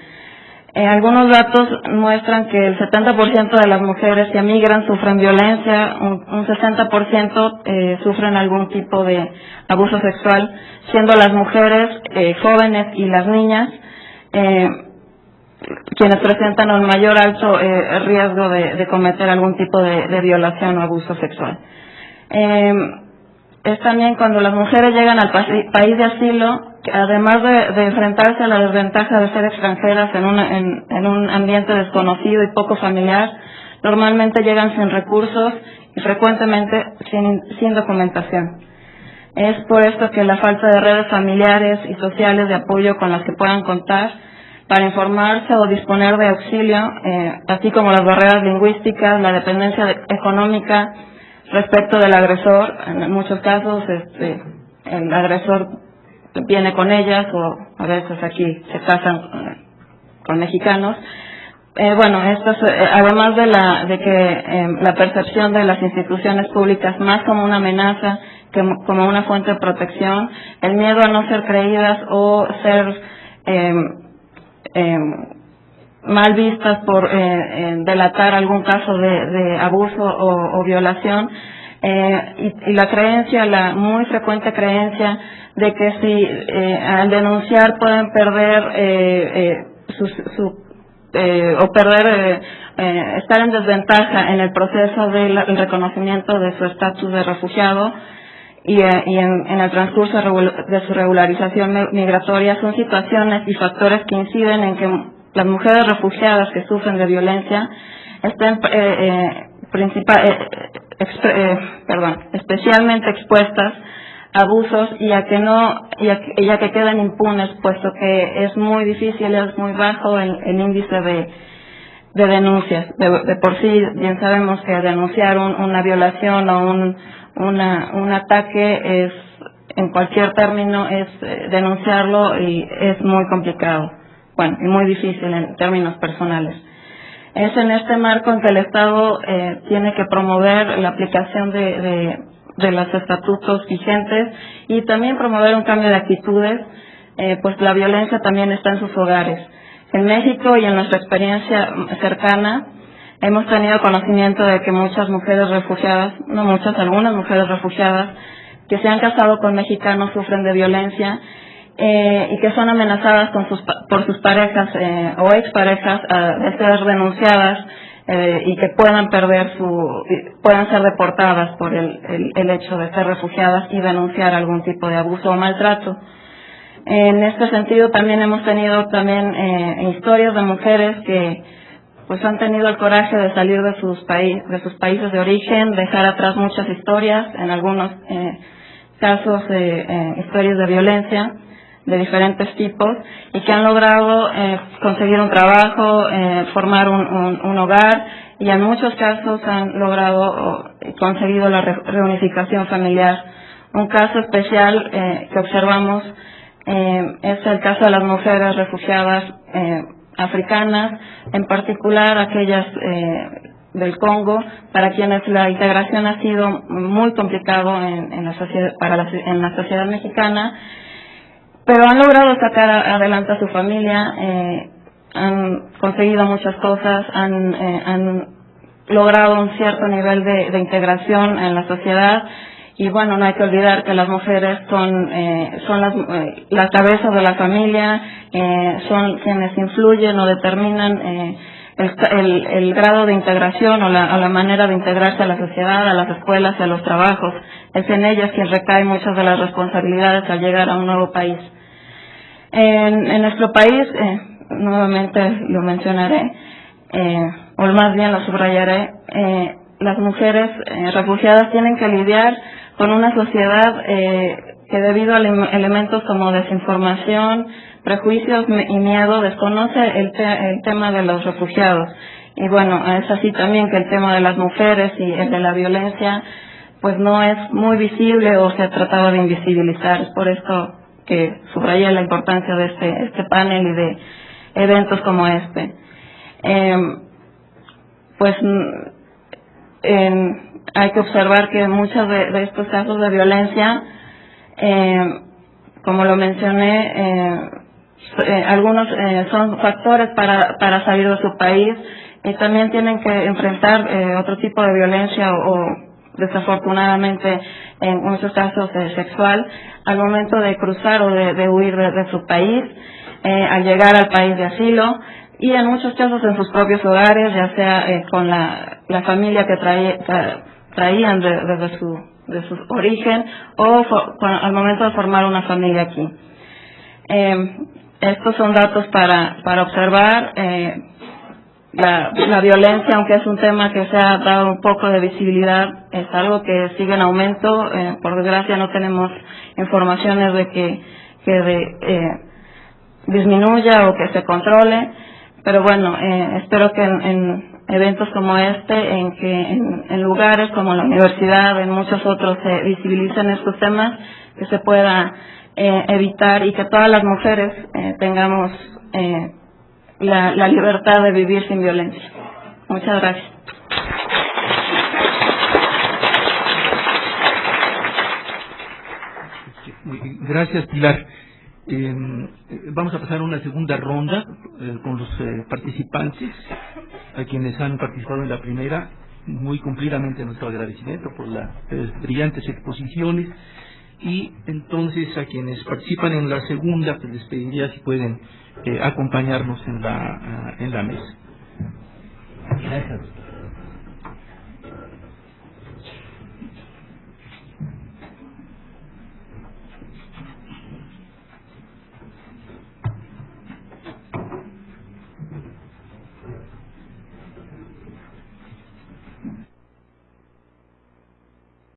Algunos datos muestran que el 70% de las mujeres que emigran sufren violencia, un 60% sufren algún tipo de abuso sexual, siendo las mujeres jóvenes y las niñas quienes presentan un mayor alto riesgo de cometer algún tipo de violación o abuso sexual. Es también cuando las mujeres llegan al país de asilo, que además de enfrentarse a la desventaja de ser extranjeras en un ambiente desconocido y poco familiar, normalmente llegan sin recursos y frecuentemente sin documentación. Es por esto que la falta de redes familiares y sociales de apoyo con las que puedan contar para informarse o disponer de auxilio, así como las barreras lingüísticas, la dependencia económica respecto del agresor. En muchos casos el agresor viene con ellas, o a veces aquí se casan con mexicanos. Bueno, esto es, además de que la percepción de las instituciones públicas más como una amenaza que como una fuente de protección, el miedo a no ser creídas o ser mal vistas por delatar algún caso de abuso o violación, y la creencia, la muy frecuente creencia de que si al denunciar pueden perder estar en desventaja en el proceso del reconocimiento de su estatus de refugiado, y en el transcurso de su regularización migratoria son situaciones y factores que inciden en que las mujeres refugiadas que sufren de violencia estén especialmente expuestas a abusos y a que queden impunes, puesto que es muy difícil, es muy bajo el índice de denuncias. De por sí bien sabemos que denunciar una violación o un ataque es, en cualquier término, es denunciarlo, y es muy complicado, bueno, y muy difícil en términos personales. Es en este marco en que el Estado tiene que promover la aplicación de los estatutos vigentes y también promover un cambio de actitudes, pues la violencia también está en sus hogares. En México y en nuestra experiencia cercana hemos tenido conocimiento de que muchas mujeres refugiadas, no muchas, algunas mujeres refugiadas que se han casado con mexicanos sufren de violencia y que son amenazadas por sus parejas o exparejas de ser denunciadas y que puedan ser deportadas por el hecho de ser refugiadas y denunciar algún tipo de abuso o maltrato. En este sentido también hemos tenido historias de mujeres que pues han tenido el coraje de salir de sus países de origen, dejar atrás muchas historias, en algunos casos historias de violencia de diferentes tipos, y que han logrado conseguir un trabajo, formar un hogar, y en muchos casos han logrado conseguido la reunificación familiar. Un caso especial que observamos es el caso de las mujeres refugiadas africanas, en particular aquellas del Congo, para quienes la integración ha sido muy complicado en la sociedad mexicana, pero han logrado sacar adelante a su familia, han conseguido muchas cosas, han logrado un cierto nivel de integración en la sociedad. Y bueno, no hay que olvidar que las mujeres son la cabeza de la familia, son quienes influyen o determinan el grado de integración o la manera de integrarse a la sociedad, a las escuelas y a los trabajos. Es en ellas quien recae muchas de las responsabilidades al llegar a un nuevo país. En nuestro país, nuevamente lo mencionaré, o más bien lo subrayaré, las mujeres refugiadas tienen que lidiar con una sociedad que, debido a elementos como desinformación, prejuicios y miedo, desconoce el tema de los refugiados. Y bueno, es así también que el tema de las mujeres y el de la violencia pues no es muy visible o se ha tratado de invisibilizar. Es por esto que subrayé la importancia de este panel y de eventos como este. Hay que observar que muchos de estos casos de violencia, como lo mencioné, algunos son factores para salir de su país, y también tienen que enfrentar otro tipo de violencia o desafortunadamente en muchos casos sexual al momento de cruzar o de huir de su país, al llegar al país de asilo, y en muchos casos en sus propios hogares, ya sea con la familia que traían desde su origen, o al momento de formar una familia aquí. Estos son datos para observar. La violencia, aunque es un tema que se ha dado un poco de visibilidad, es algo que sigue en aumento. Por desgracia no tenemos informaciones de que disminuya o que se controle, pero bueno, espero que en eventos como este, en lugares como la universidad, en muchos otros, se visibilicen estos temas, que se pueda evitar y que todas las mujeres tengamos la libertad de vivir sin violencia. Muchas gracias. Gracias, Pilar. Vamos a pasar a una segunda ronda con los participantes, a quienes han participado en la primera. Muy cumplidamente nuestro agradecimiento por las brillantes exposiciones, y entonces a quienes participan en la segunda pues les pediría si pueden acompañarnos en la mesa. Gracias.